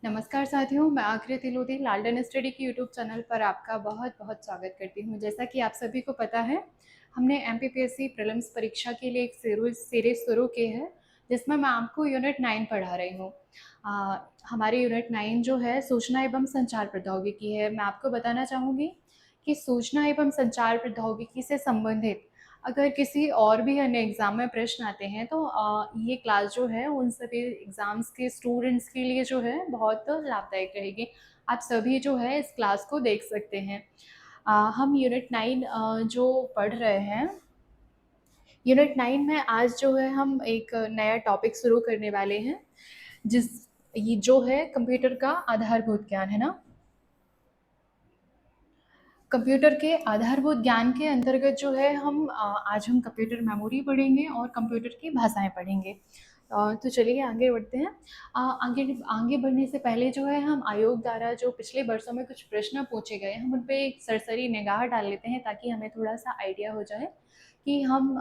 नमस्कार साथियों, मैं आकृति लोधी लाल्डन स्टडी के यूट्यूब चैनल पर आपका बहुत बहुत स्वागत करती हूँ। जैसा कि आप सभी को पता है, हमने एमपीपीएससी प्रीलिम्स परीक्षा के लिए एक सीरीज शुरू की है, जिसमें मैं आपको यूनिट 9 पढ़ा रही हूँ। हमारी यूनिट 9 जो है सूचना एवं संचार प्रौद्योगिकी है। मैं आपको बताना चाहूँगी कि सूचना एवं संचार प्रौद्योगिकी से संबंधित अगर किसी और भी अन्य एग्ज़ाम में प्रश्न आते हैं तो ये क्लास जो है उन सभी एग्ज़ाम्स के स्टूडेंट्स के लिए जो है बहुत लाभदायक रहेगी। आप सभी जो है इस क्लास को देख सकते हैं। हम यूनिट 9 जो पढ़ रहे हैं, यूनिट 9 में आज जो है हम एक नया टॉपिक शुरू करने वाले हैं, ये जो है कंप्यूटर का आधारभूत ज्ञान, है ना? कंप्यूटर के आधारभूत ज्ञान के अंतर्गत जो है आज हम कंप्यूटर मेमोरी पढ़ेंगे और कंप्यूटर की भाषाएं पढ़ेंगे। तो चलिए आगे बढ़ते हैं। आगे आगे बढ़ने से पहले जो है हम आयोग द्वारा जो पिछले वर्षों में कुछ प्रश्न पूछे गए, हम उन पे एक सरसरी निगाह डाल लेते हैं ताकि हमें थोड़ा सा आइडिया हो जाए कि हम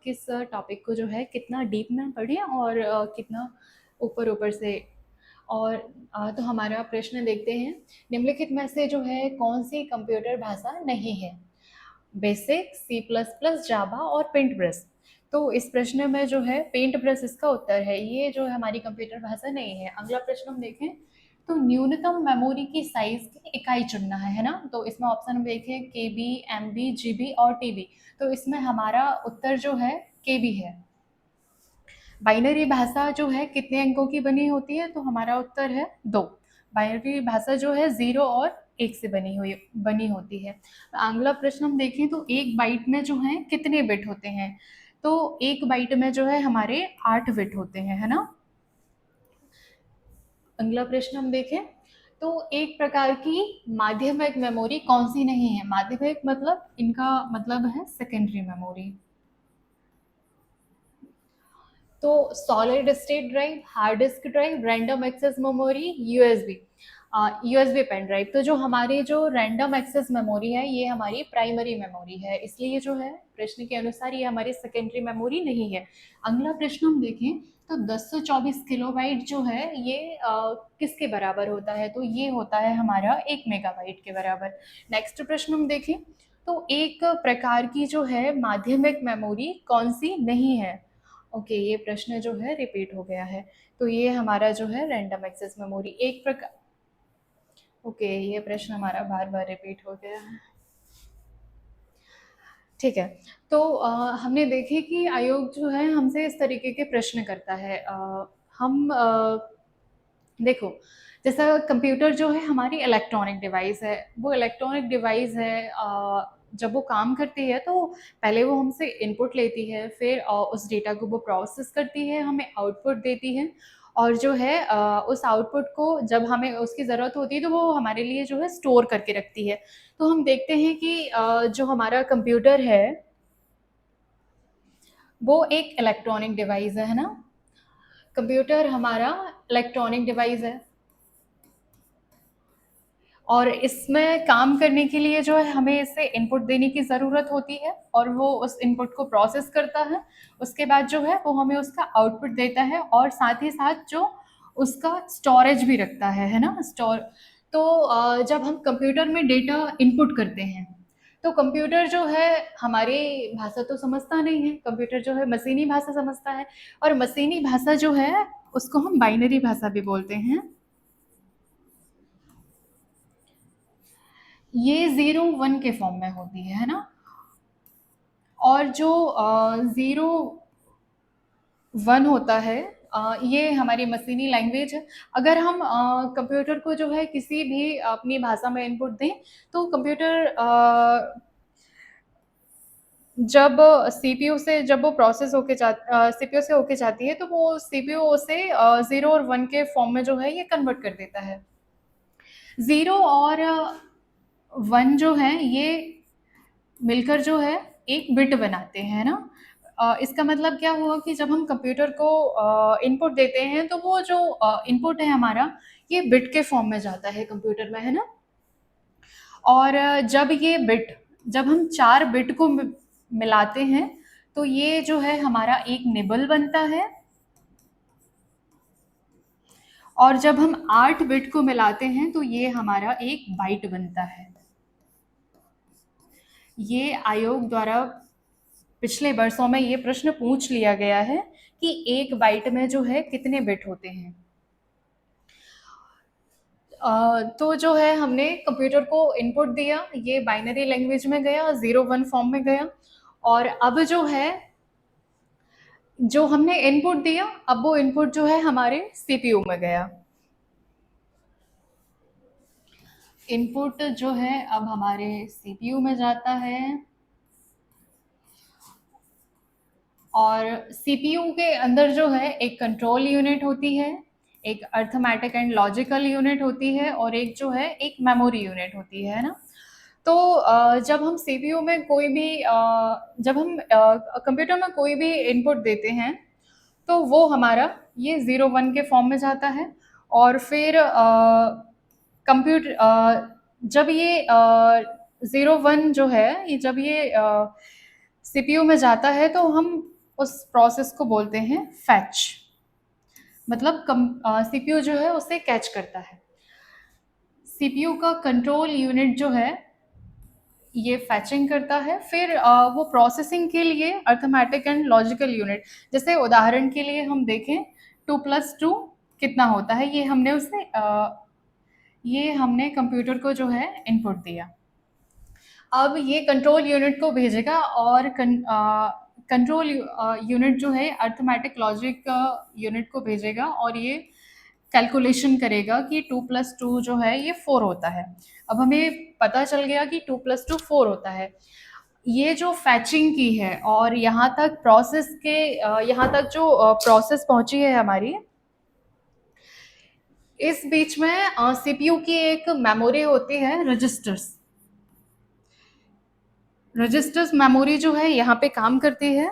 किस टॉपिक को जो है कितना डीप में पढ़ें और कितना ऊपर ऊपर से। और तो हमारा प्रश्न देखते हैं, निम्नलिखित में से जो है कौन सी कंप्यूटर भाषा नहीं है? बेसिक, सी प्लस प्लस, जावा और पेंट ब्रश। तो इस प्रश्न में जो है पेंट ब्रश इसका उत्तर है, ये जो है हमारी कंप्यूटर भाषा नहीं है। अगला प्रश्न हम देखें तो न्यूनतम मेमोरी की साइज की इकाई चुनना है ना? तो इसमें ऑप्शन हम देखें केबी, एमबी, जीबी और टीबी। तो इसमें हमारा उत्तर जो है केबी है। बाइनरी भाषा जो है कितने अंकों की बनी होती है? तो हमारा उत्तर है 2। बाइनरी भाषा जो है 0 और 1 से बनी होती है। अगला प्रश्न हम देखें तो एक बाइट में जो है कितने बिट होते हैं? तो एक बाइट में जो है हमारे 8 बिट होते हैं, है ना? अगला प्रश्न हम देखें तो एक प्रकार की माध्यमिक मेमोरी कौन सी नहीं है? माध्यमिक मतलब इनका मतलब है सेकेंडरी मेमोरी। तो solid state drive, hard disk drive, random access memory, USB. USB pen drive. तो जो हमारी जो रैंडम एक्सेस मेमोरी है ये हमारी प्राइमरी मेमोरी है, इसलिए जो है प्रश्न के अनुसार ये हमारी सेकेंडरी मेमोरी नहीं है। अगला प्रश्न हम देखें तो 1024 किलोबाइट जो है ये किसके बराबर होता है? तो ये होता है हमारा 1 मेगाबाइट के बराबर। नेक्स्ट प्रश्न हम देखें तो एक प्रकार की जो है माध्यमिक मेमोरी कौन सी नहीं है? ओके, ये प्रश्न जो है रिपीट हो गया है। तो ये हमारा जो है रैंडम एक्सेस मेमोरी एक प्रकार। ओके, ये प्रश्न हमारा बार बार रिपीट हो गया है। ठीक है। तो हमने देखे कि आयोग जो है हमसे इस तरीके के प्रश्न करता है। हम देखो, जैसा कंप्यूटर जो है हमारी इलेक्ट्रॉनिक डिवाइस है, वो इलेक्ट्रॉनिक डिवाइस है। जब वो काम करती है तो पहले वो हमसे इनपुट लेती है, फिर उस डेटा को वो प्रोसेस करती है, हमें आउटपुट देती है। और जो है उस आउटपुट को जब हमें उसकी ज़रूरत होती है तो वो हमारे लिए जो है स्टोर करके रखती है। तो हम देखते हैं कि जो हमारा कंप्यूटर है वो एक इलेक्ट्रॉनिक डिवाइस है ना? कंप्यूटर हमारा इलेक्ट्रॉनिक डिवाइस है और इसमें काम करने के लिए जो है हमें इसे इनपुट देने की ज़रूरत होती है और वो उस इनपुट को प्रोसेस करता है। उसके बाद जो है वो हमें उसका आउटपुट देता है और साथ ही साथ जो उसका स्टोरेज भी रखता है ना? तो जब हम कंप्यूटर में डेटा इनपुट करते हैं तो कंप्यूटर जो है हमारी भाषा तो समझता नहीं है, कंप्यूटर जो है मशीनी भाषा समझता है। और मशीनी भाषा जो है उसको हम बाइनरी भाषा भी बोलते हैं। ये 0 1 के फॉर्म में होती है ना? और जो 0 1 होता है ये हमारी मशीनी लैंग्वेज है। अगर हम कंप्यूटर को जो है किसी भी अपनी भाषा में इनपुट दें तो कंप्यूटर जब सीपीयू से जब वो प्रोसेस होके सीपीयू से होके जाती है तो वो सीपीयू उसे 0 और 1 के फॉर्म में जो है ये कन्वर्ट कर देता है। 0 और 1 जो है ये मिलकर जो है एक बिट बनाते हैं ना? इसका मतलब क्या हुआ कि जब हम कंप्यूटर को इनपुट देते हैं तो वो जो इनपुट है हमारा ये बिट के फॉर्म में जाता है कंप्यूटर में, है ना? और जब हम 4 बिट को मिलाते हैं तो ये जो है हमारा एक निबल बनता है और जब हम 8 बिट को मिलाते हैं तो ये हमारा एक बाइट बनता है। ये आयोग द्वारा पिछले वर्षों में ये प्रश्न पूछ लिया गया है कि एक बाइट में जो है कितने बिट होते हैं। तो जो है हमने कंप्यूटर को इनपुट दिया, ये बाइनरी लैंग्वेज में गया, 0-1 फॉर्म में गया, और अब जो है जो हमने इनपुट दिया, अब वो इनपुट जो है हमारे सीपीयू में गया। इनपुट जो है अब हमारे सीपीयू में जाता है, और सीपीयू के अंदर जो है एक कंट्रोल यूनिट होती है, एक अर्थमेटिक एंड लॉजिकल यूनिट होती है, और एक जो है एक मेमोरी यूनिट होती है ना। तो जब हम सीपीयू में कोई भी जब हम कंप्यूटर में कोई भी इनपुट देते हैं तो वो हमारा ये 0-1 के फॉर्म में जाता है, और फिर कंप्यूटर जब ये 0-1 जो है ये जब ये सीपीयू में जाता है तो हम उस प्रोसेस को बोलते हैं फैच, मतलब सीपीयू जो है उसे कैच करता है। सीपीयू का कंट्रोल यूनिट जो है ये फैचिंग करता है, फिर वो प्रोसेसिंग के लिए अर्थमेटिक एंड लॉजिकल यूनिट, जैसे उदाहरण के लिए हम देखें 2+2 कितना होता है, ये हमने कंप्यूटर को जो है इनपुट दिया। अब ये कंट्रोल यूनिट को भेजेगा, और कंट्रोल यूनिट जो है अर्थमेटिक लॉजिक यूनिट को भेजेगा, और ये कैलकुलेशन करेगा कि 2+2 जो है ये 4 होता है। अब हमें पता चल गया कि 2+2 4 होता है। ये जो फैचिंग की है और यहाँ तक यहाँ तक जो प्रोसेस पहुंची है हमारी, इस बीच में सीपीयू की एक मेमोरी होती है रजिस्टर्स। रजिस्टर्स मेमोरी जो है यहाँ पे काम करती है।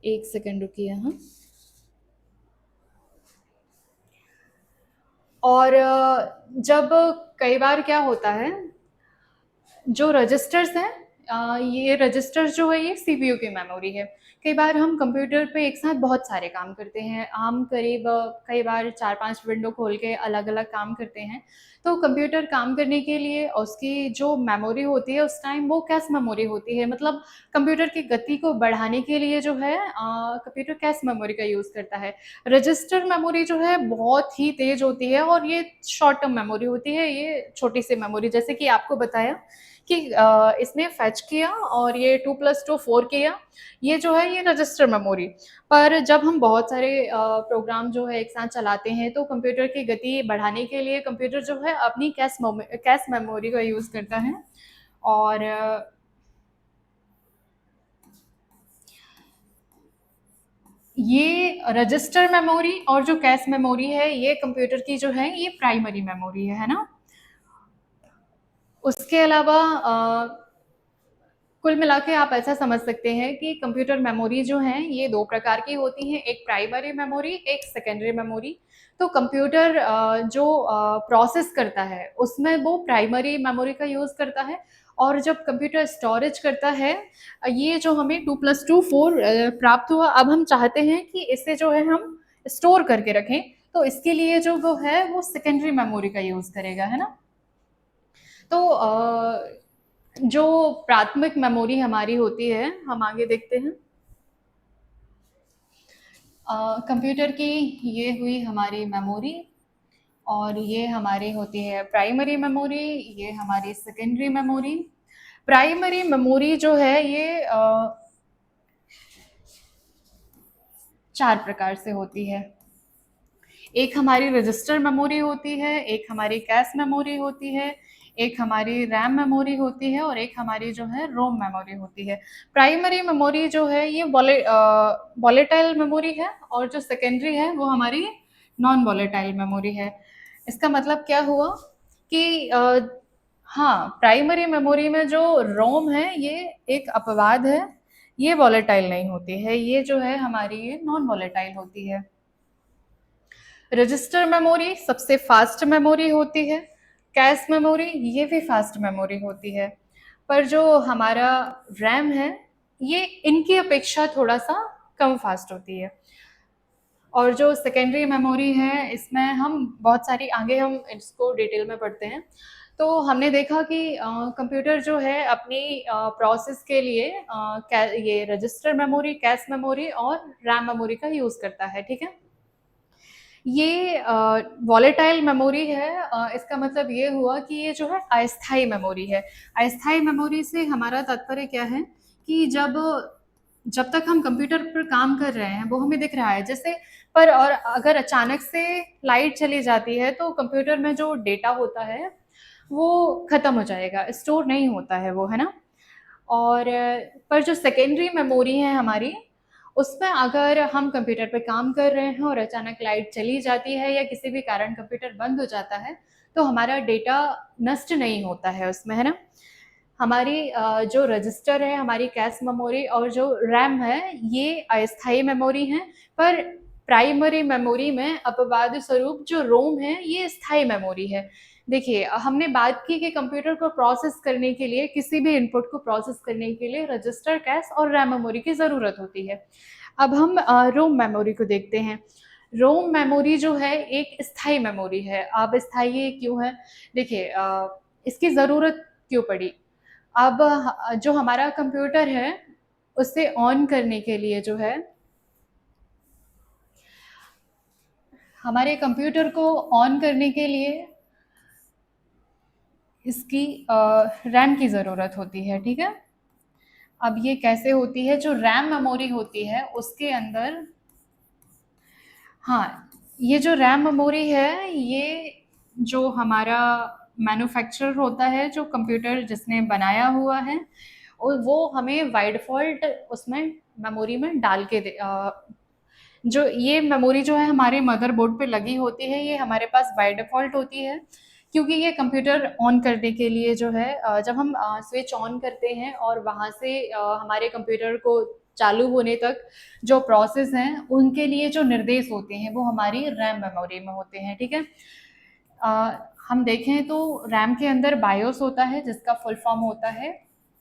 एक सेकंड रुकिए यहाँ। और जब कई बार क्या होता है, जो रजिस्टर्स हैं, ये रजिस्टर्स जो है ये सीपीयू की मेमोरी है। कई बार हम कंप्यूटर पे एक साथ बहुत सारे काम करते हैं, हम कई बार 4-5 विंडो खोल के अलग अलग काम करते हैं, तो कंप्यूटर काम करने के लिए उसकी जो मेमोरी होती है उस टाइम वो कैश मेमोरी होती है, मतलब कंप्यूटर की गति को बढ़ाने के लिए जो है कंप्यूटर कैश मेमोरी का यूज़ करता है। रजिस्टर मेमोरी जो है बहुत ही तेज़ होती है, और ये शॉर्ट टर्म मेमोरी होती है, ये छोटी सी मेमोरी, जैसे कि आपको बताया कि इसने फेच किया और ये 2+2 4 किया, ये जो है ये रजिस्टर मेमोरी। पर जब हम बहुत सारे प्रोग्राम जो है एक साथ चलाते हैं तो कंप्यूटर की गति बढ़ाने के लिए कंप्यूटर जो है अपनी कैश मेमोरी का यूज़ करता है। और ये रजिस्टर मेमोरी और जो कैश मेमोरी है ये कंप्यूटर की जो है ये प्राइमरी मेमोरी है ना। उसके अलावा कुल मिला के आप ऐसा समझ सकते हैं कि कंप्यूटर मेमोरी जो हैं ये 2 प्रकार की होती हैं, एक प्राइमरी मेमोरी, एक सेकेंडरी मेमोरी। तो कंप्यूटर जो प्रोसेस करता है उसमें वो प्राइमरी मेमोरी का यूज़ करता है, और जब कंप्यूटर स्टोरेज करता है, ये जो हमें 2+2 4 प्राप्त हुआ, अब हम चाहते हैं कि इसे जो है हम स्टोर करके रखें, तो इसके लिए जो वो है वो सेकेंडरी मेमोरी का यूज़ करेगा, है ना। तो जो प्राथमिक मेमोरी हमारी होती है, हम आगे देखते हैं। कंप्यूटर की ये हुई हमारी मेमोरी, और ये हमारी होती है प्राइमरी मेमोरी, ये हमारी सेकेंडरी मेमोरी। प्राइमरी मेमोरी जो है ये 4 प्रकार से होती है। एक हमारी रजिस्टर मेमोरी होती है, एक हमारी कैश मेमोरी होती है, एक हमारी रैम मेमोरी होती है, और एक हमारी जो है रोम मेमोरी होती है। प्राइमरी मेमोरी जो है ये वॉलेटाइल मेमोरी है, और जो सेकेंडरी है वो हमारी नॉन वॉलेटाइल मेमोरी है। इसका मतलब क्या हुआ कि हाँ, प्राइमरी मेमोरी में जो रोम है ये एक अपवाद है, ये वॉलेटाइल नहीं होती है, ये जो है हमारी ये नॉन वॉलेटाइल होती है। रजिस्टर मेमोरी सबसे फास्ट मेमोरी होती है, कैश मेमोरी ये भी फास्ट मेमोरी होती है, पर जो हमारा रैम है ये इनकी अपेक्षा थोड़ा सा कम फास्ट होती है। और जो सेकेंडरी मेमोरी है, इसमें हम बहुत सारी, आगे हम इसको डिटेल में पढ़ते हैं। तो हमने देखा कि कंप्यूटर जो है अपनी प्रोसेस के लिए ये रजिस्टर मेमोरी, कैश मेमोरी और रैम मेमोरी का यूज़ करता है, ठीक है। ये वॉलेटाइल मेमोरी है, इसका मतलब ये हुआ कि ये जो है अस्थाई मेमोरी है। अस्थाई मेमोरी से हमारा तात्पर्य क्या है कि जब जब तक हम कंप्यूटर पर काम कर रहे हैं वो हमें दिख रहा है, जैसे पर और अगर अचानक से लाइट चली जाती है तो कंप्यूटर में जो डेटा होता है वो खत्म हो जाएगा, स्टोर नहीं होता है वो, है ना। और पर जो सेकेंडरी मेमोरी है हमारी, उसमें अगर हम कंप्यूटर पे काम कर रहे हैं और अचानक लाइट चली जाती है या किसी भी कारण कंप्यूटर बंद हो जाता है, तो हमारा डेटा नष्ट नहीं होता है उसमें, है ना। हमारी जो रजिस्टर है, हमारी कैश मेमोरी और जो रैम है, ये अस्थायी मेमोरी हैं, पर प्राइमरी मेमोरी में अपवाद स्वरूप जो रोम है, ये स्थायी मेमोरी है। देखिए, हमने बात की कि कंप्यूटर को प्रोसेस करने के लिए, किसी भी इनपुट को प्रोसेस करने के लिए रजिस्टर, कैश और रैम मेमोरी की ज़रूरत होती है। अब हम रोम मेमोरी को देखते हैं। रोम मेमोरी जो है एक स्थायी मेमोरी है। अब स्थायी क्यों है? देखिए, इसकी ज़रूरत क्यों पड़ी? अब जो हमारा कंप्यूटर है, उसे ऑन करने के लिए जो है, हमारे कंप्यूटर को ऑन करने के लिए इसकी रैम की ज़रूरत होती है, ठीक है। अब ये कैसे होती है? जो रैम मेमोरी होती है उसके अंदर, हाँ, ये जो रैम मेमोरी है, ये जो हमारा मैन्युफैक्चरर होता है, जो कंप्यूटर जिसने बनाया हुआ है, और वो हमें बाय डिफ़ॉल्ट उसमें मेमोरी में डाल के जो ये मेमोरी जो है हमारे मदरबोर्ड पे लगी होती है, ये हमारे पास बाय डिफ़ॉल्ट होती है, क्योंकि ये कंप्यूटर ऑन करने के लिए जो है, जब हम स्विच ऑन करते हैं और वहाँ से हमारे कंप्यूटर को चालू होने तक जो प्रोसेस हैं, उनके लिए जो निर्देश होते हैं, वो हमारी रैम मेमोरी में होते हैं, ठीक है। हम देखें तो रैम के अंदर बायोस होता है, जिसका फुल फॉर्म होता है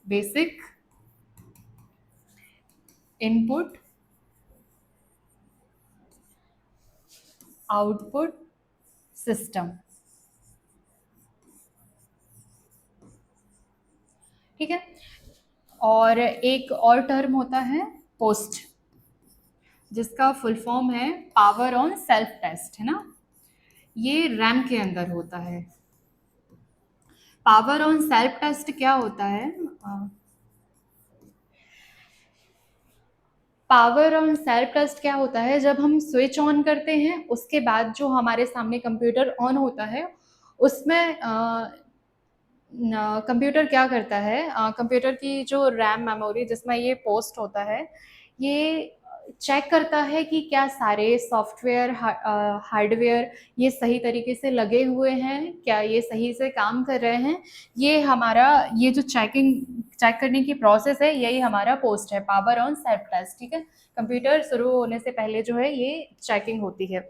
बेसिक इनपुट आउटपुट सिस्टम, ठीक है। और एक और टर्म होता है पोस्ट, जिसका फुल फॉर्म है पावर ऑन सेल्फ टेस्ट, है ना। ये रैम के अंदर होता है। पावर ऑन सेल्फ टेस्ट क्या होता है? पावर ऑन सेल्फ टेस्ट क्या होता है? जब हम स्विच ऑन करते हैं, उसके बाद जो हमारे सामने कंप्यूटर ऑन होता है, उसमें कंप्यूटर क्या करता है, कंप्यूटर की जो रैम मेमोरी जिसमें ये पोस्ट होता है, ये चेक करता है कि क्या सारे सॉफ्टवेयर, हार्डवेयर ये सही तरीके से लगे हुए हैं, क्या ये सही से काम कर रहे हैं। ये हमारा, ये जो चेक करने की प्रोसेस है, यही हमारा पोस्ट है, पावर ऑन सेल्फ टेस्ट, ठीक है। कंप्यूटर शुरू होने से पहले जो है ये चेकिंग होती है।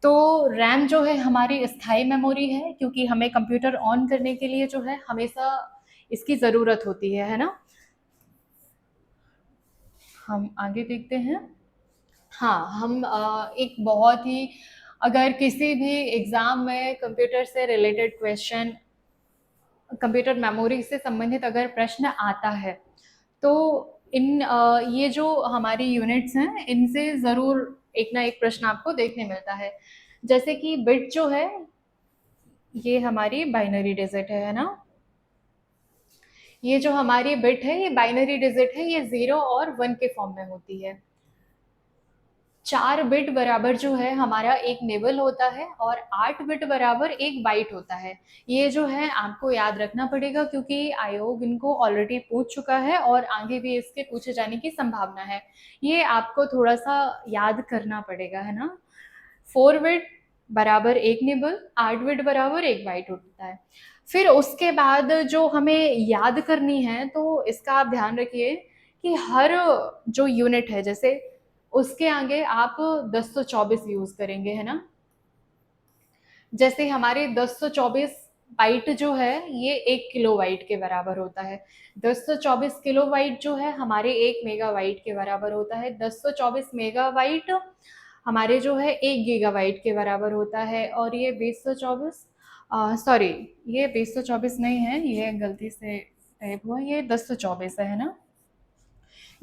तो रैम जो है हमारी स्थायी मेमोरी है, क्योंकि हमें कंप्यूटर ऑन करने के लिए जो है हमेशा इसकी ज़रूरत होती है ना। हम आगे देखते हैं। हाँ, हम एक बहुत ही, अगर किसी भी एग्ज़ाम में कंप्यूटर से रिलेटेड क्वेश्चन, कंप्यूटर मेमोरी से संबंधित अगर प्रश्न आता है, तो ये जो हमारी यूनिट्स हैं, इनसे ज़रूर एक ना एक प्रश्न आपको देखने मिलता है। जैसे कि बिट जो है, ये हमारी बाइनरी डिजिट है ना। ये जो हमारी बिट है, ये बाइनरी डिजिट है, ये 0 और 1 के फॉर्म में होती है। 4 बिट बराबर जो है हमारा एक निबल होता है, और 8 बिट बराबर 1 बाइट होता है। ये जो है आपको याद रखना पड़ेगा, क्योंकि आयोग इनको ऑलरेडी पूछ चुका है और आगे भी इसके पूछे जाने की संभावना है। ये आपको थोड़ा-सा याद करना पड़ेगा, है ना। 4 बिट बराबर 1 निबल, 8 बिट बराबर 1 बाइट होता है। फिर उसके बाद जो हमें याद करनी है, तो इसका आप ध्यान रखिए कि हर जो यूनिट है, जैसे उसके आगे आप 1024 यूज़ करेंगे, है ना। जैसे हमारे 1024 बाइट जो है ये 1 किलोबाइट के बराबर होता है। 1024 किलोबाइट जो है हमारे 1 मेगाबाइट के बराबर होता है। 1024 मेगाबाइट हमारे जो है 1 गीगाबाइट के बराबर होता है। और ये 224 सॉरी, ये 224 नहीं है, ये गलती से टाइप हुआ, ये 1024 है ना।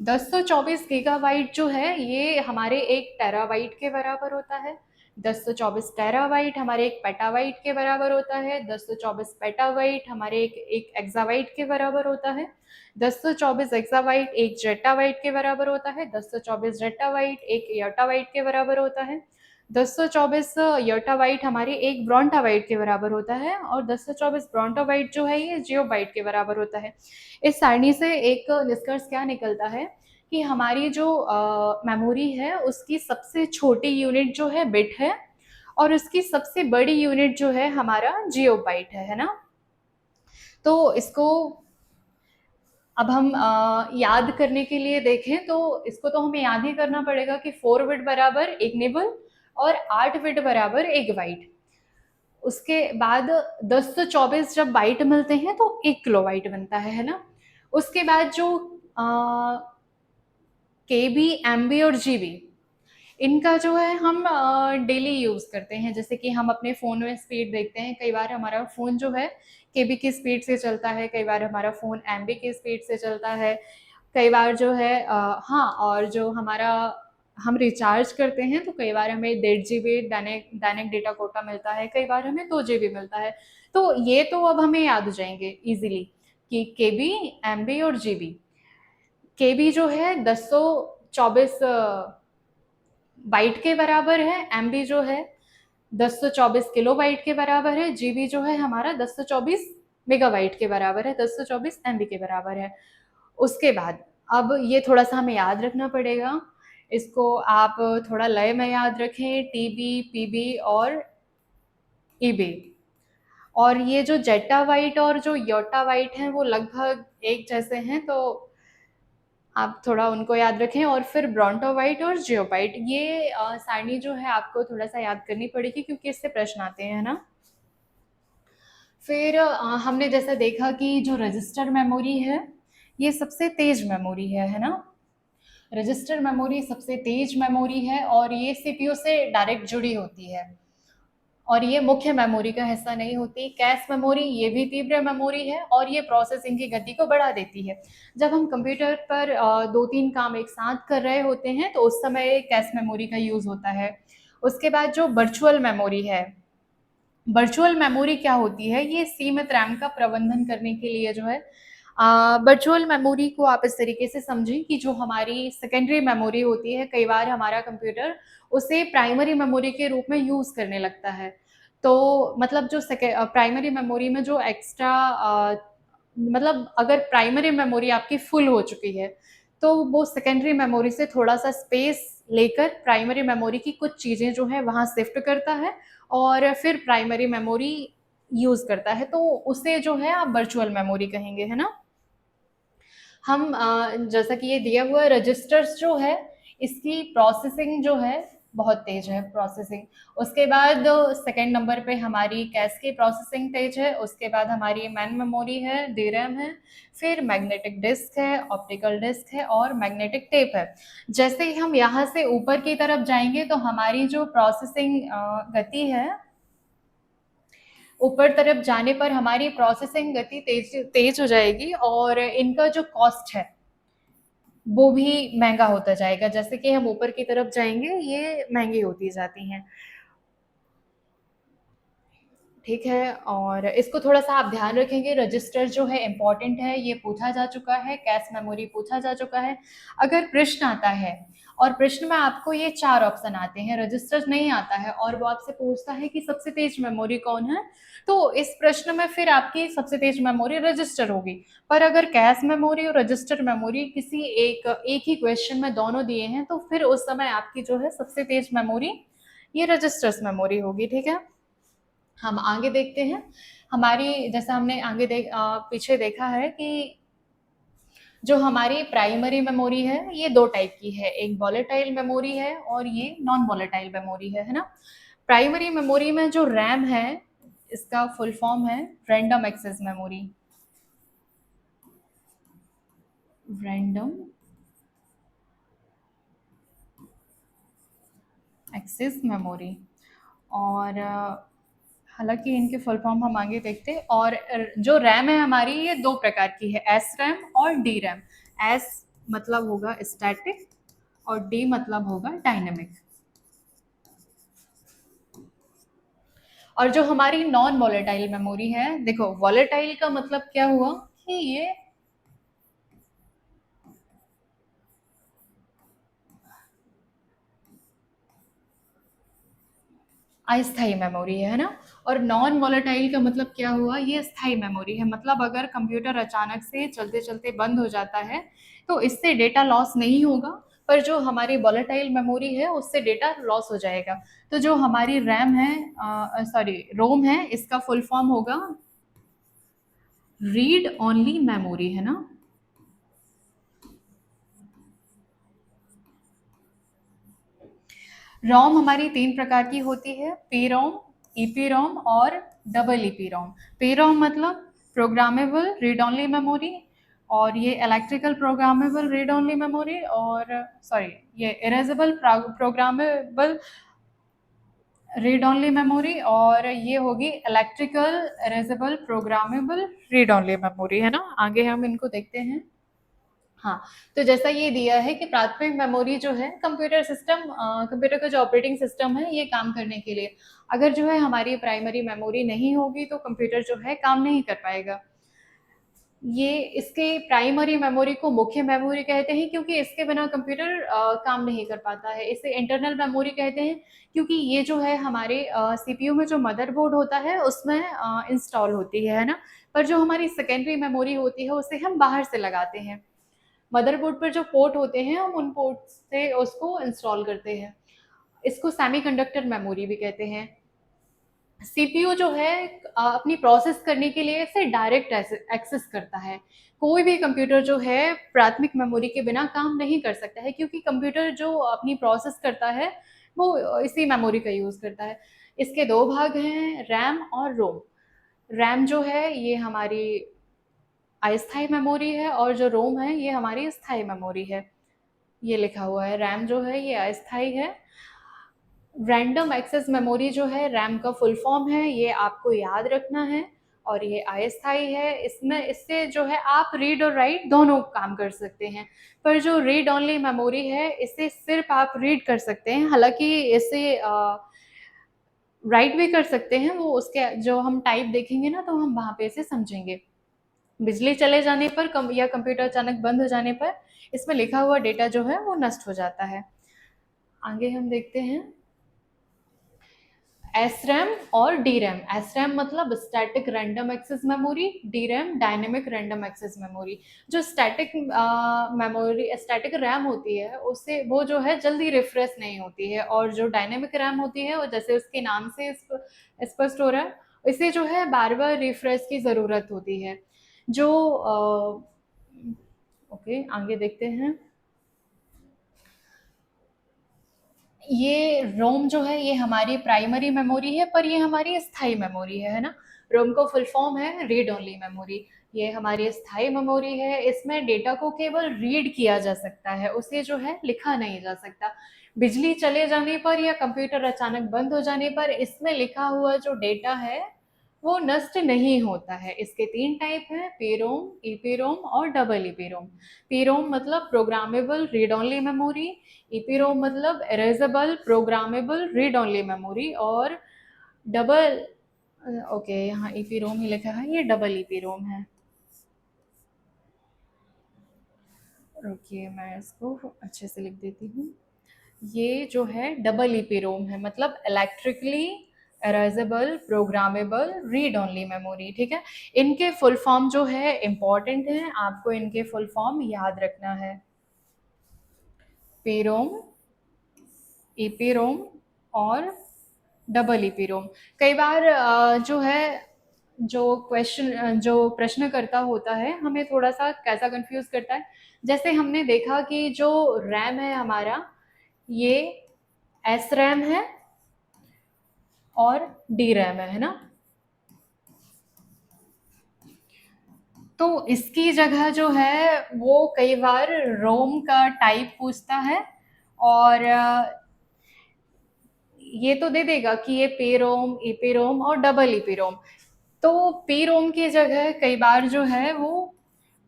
1024 गीगाबाइट जो है ये हमारे 1 टेराबाइट के बराबर होता है। 1024 टेराबाइट हमारे 1 पेटाबाइट के बराबर होता है। 1024 पेटाबाइट हमारे एक एक्साबाइट के बराबर होता है। 1024 एक्साबाइट 1 जेटाबाइट के बराबर होता है। 1024 जेटाबाइट 1 योटाबाइट के बराबर होता है। 1024 योटाबाइट हमारे 1 ब्रोंटाबाइट के बराबर होता है। और 1024 ब्रोंटाबाइट जो है ये जियोबाइट के बराबर होता है। इस सारणी से एक निष्कर्ष क्या निकलता है कि हमारी जो मेमोरी है उसकी सबसे छोटी यूनिट जो है बिट है, और उसकी सबसे बड़ी यूनिट जो है हमारा जियोबाइट है ना। तो इसको अब हम याद करने के लिए देखें तो इसको तो हमें याद ही करना पड़ेगा कि 4 बिट बराबर 1 निबल और 8 बिट बराबर 1 बाइट। उसके बाद 1024 जब बाइट मिलते हैं तो 1 किलोबाइट बनता है ना। उसके बाद जो केबी, एमबी और जीबी, इनका जो है हम डेली यूज़ करते हैं। जैसे कि हम अपने फ़ोन में स्पीड देखते हैं, कई बार हमारा फ़ोन जो है केबी की स्पीड से चलता है, कई बार हमारा फ़ोन एमबी की स्पीड से चलता है, कई बार जो है हाँ, और जो हमारा हम रिचार्ज करते हैं तो कई बार हमें 1.5 जीबी दैनिक दैनिक डेटा कोटा मिलता है, कई बार हमें 2 जीबी मिलता है। तो ये तो अब हमें याद हो जाएंगे ईजिली कि केबी, एमबी और जीबी। केबी जो है 1024 बाइट के बराबर है, एमबी जो है 1024 किलोबाइट के बराबर है, जीबी जो है हमारा 1024 मेगाबाइट के बराबर है, 1024 एमबी के बराबर है। उसके बाद अब ये थोड़ा सा हमें याद रखना पड़ेगा, इसको आप थोड़ा लय में याद रखें, टीबी, पीबी और ईबी। और ये जो जेटाबाइट और जो योटाबाइट हैं वो लगभग एक जैसे हैं, तो आप थोड़ा उनको याद रखें। और फिर ब्रोंटोबाइट और जियोबाइट, ये सारणी जो है आपको थोड़ा सा याद करनी पड़ेगी क्योंकि इससे प्रश्न आते हैं ना। फिर हमने जैसा देखा कि जो रजिस्टर मेमोरी है ये सबसे तेज मेमोरी है ना। रजिस्टर मेमोरी सबसे तेज मेमोरी है और ये सीपीयू से डायरेक्ट जुड़ी होती है, और ये मुख्य मेमोरी का हिस्सा नहीं होती। कैश मेमोरी ये भी तीव्र मेमोरी है और ये प्रोसेसिंग की गति को बढ़ा देती है। जब हम कंप्यूटर पर 2-3 काम एक साथ कर रहे होते हैं तो उस समय कैश मेमोरी का यूज़ होता है। उसके बाद जो वर्चुअल मेमोरी है, वर्चुअल मेमोरी क्या होती है, ये सीमित रैम का प्रबंधन करने के लिए जो है वर्चुअल मेमोरी को आप इस तरीके से समझें कि जो हमारी सेकेंडरी मेमोरी होती है, कई बार हमारा कंप्यूटर उसे प्राइमरी मेमोरी के रूप में यूज़ करने लगता है। तो मतलब जो प्राइमरी मेमोरी में जो एक्स्ट्रा मतलब अगर प्राइमरी मेमोरी आपकी फुल हो चुकी है तो वो सेकेंडरी मेमोरी से थोड़ा सा स्पेस लेकर प्राइमरी मेमोरी की कुछ चीज़ें जो है वहाँ शिफ्ट करता है और फिर प्राइमरी मेमोरी यूज़ करता है, तो उसे जो है आप वर्चुअल मेमोरी कहेंगे, है ना। हम जैसा कि ये दिया हुआ रजिस्टर्स जो है इसकी प्रोसेसिंग जो है बहुत तेज है प्रोसेसिंग। उसके बाद सेकंड नंबर पे हमारी कैश की प्रोसेसिंग तेज है। उसके बाद हमारी मैन मेमोरी है, डीरैम है, फिर मैग्नेटिक डिस्क है, ऑप्टिकल डिस्क है और मैग्नेटिक टेप है। जैसे ही हम यहाँ से ऊपर की तरफ जाएंगे तो हमारी जो प्रोसेसिंग गति है, ऊपर तरफ जाने पर हमारी प्रोसेसिंग गति तेज तेज हो जाएगी और इनका जो कॉस्ट है वो भी महंगा होता जाएगा। जैसे कि हम ऊपर की तरफ जाएंगे ये महंगी होती जाती हैं। ठीक है, और इसको थोड़ा सा आप ध्यान रखेंगे। रजिस्टर जो है इम्पॉर्टेंट है, ये पूछा जा चुका है, कैश मेमोरी पूछा जा चुका है। अगर प्रश्न आता है और प्रश्न में आपको ये 4 ऑप्शन आते हैं, रजिस्टर नहीं आता है और वो आपसे पूछता है कि सबसे तेज मेमोरी कौन है, तो इस प्रश्न में फिर आपकी सबसे तेज मेमोरी रजिस्टर होगी। पर अगर कैश मेमोरी और रजिस्टर मेमोरी किसी एक ही क्वेश्चन में दोनों दिए हैं तो फिर उस समय आपकी जो है सबसे तेज मेमोरी ये रजिस्टर्स मेमोरी होगी। ठीक है, हम आगे देखते हैं। हमारी जैसा हमने पीछे देखा है कि जो हमारी प्राइमरी मेमोरी है ये 2 टाइप की है, एक वॉलेटाइल मेमोरी है और ये नॉन वॉलेटाइल मेमोरी है ना। प्राइमरी मेमोरी में जो रैम है इसका फुल फॉर्म है random access memory. Random access memory. और हालांकि इनके फुल फॉर्म हम आगे देखते हैं। और जो रैम है हमारी ये दो प्रकार की है, एस रैम और डी रैम। एस मतलब होगा स्टैटिक और डी मतलब होगा डायनेमिक। और जो हमारी नॉन वॉलेटाइल मेमोरी है, देखो वॉलेटाइल का मतलब क्या हुआ कि ये अस्थाई मेमोरी है ना। और नॉन वॉलेटाइल का मतलब क्या हुआ, ये स्थाई मेमोरी है। मतलब अगर कंप्यूटर अचानक से चलते चलते बंद हो जाता है तो इससे डेटा लॉस नहीं होगा, पर जो हमारी वॉलेटाइल मेमोरी है उससे डेटा लॉस हो जाएगा। तो जो हमारी रैम है, सॉरी रोम है, इसका फुल फॉर्म होगा रीड ओनली मेमोरी, है ना। रोम हमारी तीन प्रकार की होती है, पी रोम, ईपी रोम और डबल ईपी रोम। पी रोम मतलब प्रोग्रामेबल रीड ओनली मेमोरी, और ये electrical programmable read only memory, और सॉरी ये erasable programmable read only memory, और ये होगी electrical erasable programmable read only memory, है ना। आगे हम इनको देखते हैं। हाँ, तो जैसा ये दिया है कि प्राथमिक मेमोरी जो है कंप्यूटर सिस्टम, कंप्यूटर का जो ऑपरेटिंग सिस्टम है ये काम करने के लिए, अगर जो है हमारी प्राइमरी मेमोरी नहीं होगी तो कंप्यूटर जो है काम नहीं कर पाएगा। ये इसके प्राइमरी मेमोरी को मुख्य मेमोरी कहते हैं क्योंकि इसके बिना कंप्यूटर काम नहीं कर पाता है। इसे इंटरनल मेमोरी कहते हैं क्योंकि ये जो है हमारे सीपीयू में जो मदरबोर्ड होता है उसमें इंस्टॉल होती है ना। पर जो हमारी सेकेंडरी मेमोरी होती है उसे हम बाहर से लगाते हैं। मदरबोर्ड पर जो पोर्ट होते हैं हम उन पोर्ट से उसको इंस्टॉल करते हैं। इसको सेमीकंडक्टर मेमोरी भी कहते हैं। सीपीयू जो है अपनी प्रोसेस करने के लिए इसे डायरेक्ट एक्सेस करता है। कोई भी कंप्यूटर जो है प्राथमिक मेमोरी के बिना काम नहीं कर सकता है क्योंकि कंप्यूटर जो अपनी प्रोसेस करता है वो इसी मेमोरी का यूज़ करता है। इसके दो भाग हैं, रैम और रोम। रैम जो है ये हमारी अस्थाई मेमोरी है और जो रोम है ये हमारी स्थाई मेमोरी है। ये लिखा हुआ है, रैम जो है ये अस्थाई है। रैंडम एक्सेस मेमोरी जो है रैम का फुल फॉर्म है, ये आपको याद रखना है। और ये अस्थाई है, इसमें इससे जो है आप रीड और राइट दोनों काम कर सकते हैं। पर जो रीड ओनली मेमोरी है इससे सिर्फ आप रीड कर सकते हैं, हालांकि इसे राइट भी कर सकते हैं। वो उसके जो हम टाइप देखेंगे ना तो हम वहाँ पे इसे समझेंगे। बिजली चले जाने पर या कंप्यूटर अचानक बंद हो जाने पर इसमें लिखा हुआ डेटा जो है वो नष्ट हो जाता है। आगे हम देखते हैं एस रैम और डी रैम। एस रैम मतलब static random access memory, D RAM dynamic random access memory. जो स्टैटिक मेमोरी, स्टैटिक रैम होती है उससे वो जो है जल्दी रिफ्रेश नहीं होती है, और जो डायनेमिक रैम होती है वो जैसे उसके नाम से स्पष्ट हो रहा है, इसे जो है बार बार रिफ्रेश की ज़रूरत होती है। जो ओके आगे देखते हैं। ये रोम जो है ये हमारी प्राइमरी मेमोरी है, पर ये हमारी स्थाई मेमोरी है ना। रोम का फुल फॉर्म है रीड ओनली मेमोरी। ये हमारी स्थाई मेमोरी है, इसमें डेटा को केवल रीड किया जा सकता है, उसे जो है लिखा नहीं जा सकता। बिजली चले जाने पर या कंप्यूटर अचानक बंद हो जाने पर इसमें लिखा हुआ जो डेटा है वो नष्ट नहीं होता है। इसके तीन टाइप हैं, पीरोम, ईपीरोम और डबल ईपीरोम। पीरोम मतलब प्रोग्रामेबल रीड ओनली मेमोरी, ईपीरोम मतलब erasable programmable read only memory, और डबल ओके यहाँ ईपीरोम ही लिखा है, ये डबल ईपीरोम है। रुकिए मैं इसको अच्छे से लिख देती हूँ। ये जो है डबल ईपीरोम है, मतलब electrically erasable programmable read only memory, ठीक है। इनके फुल फॉर्म जो है इम्पॉर्टेंट है, आपको इनके फुल फॉर्म याद रखना है। पीरोम, ईपीरोम और डबल ईपीरोम। कई बार जो है जो क्वेश्चन जो प्रश्नकर्ता होता है हमें थोड़ा सा कैसा कंफ्यूज करता है। जैसे हमने देखा कि जो रैम है हमारा ये एस रैम है और डी रैम है ना। तो इसकी जगह जो है वो कई बार रोम का टाइप पूछता है, और ये तो दे देगा कि ये पे रोम, ईपी रोम और डबल ईपी रोम। तो पी रोम की जगह कई बार जो है वो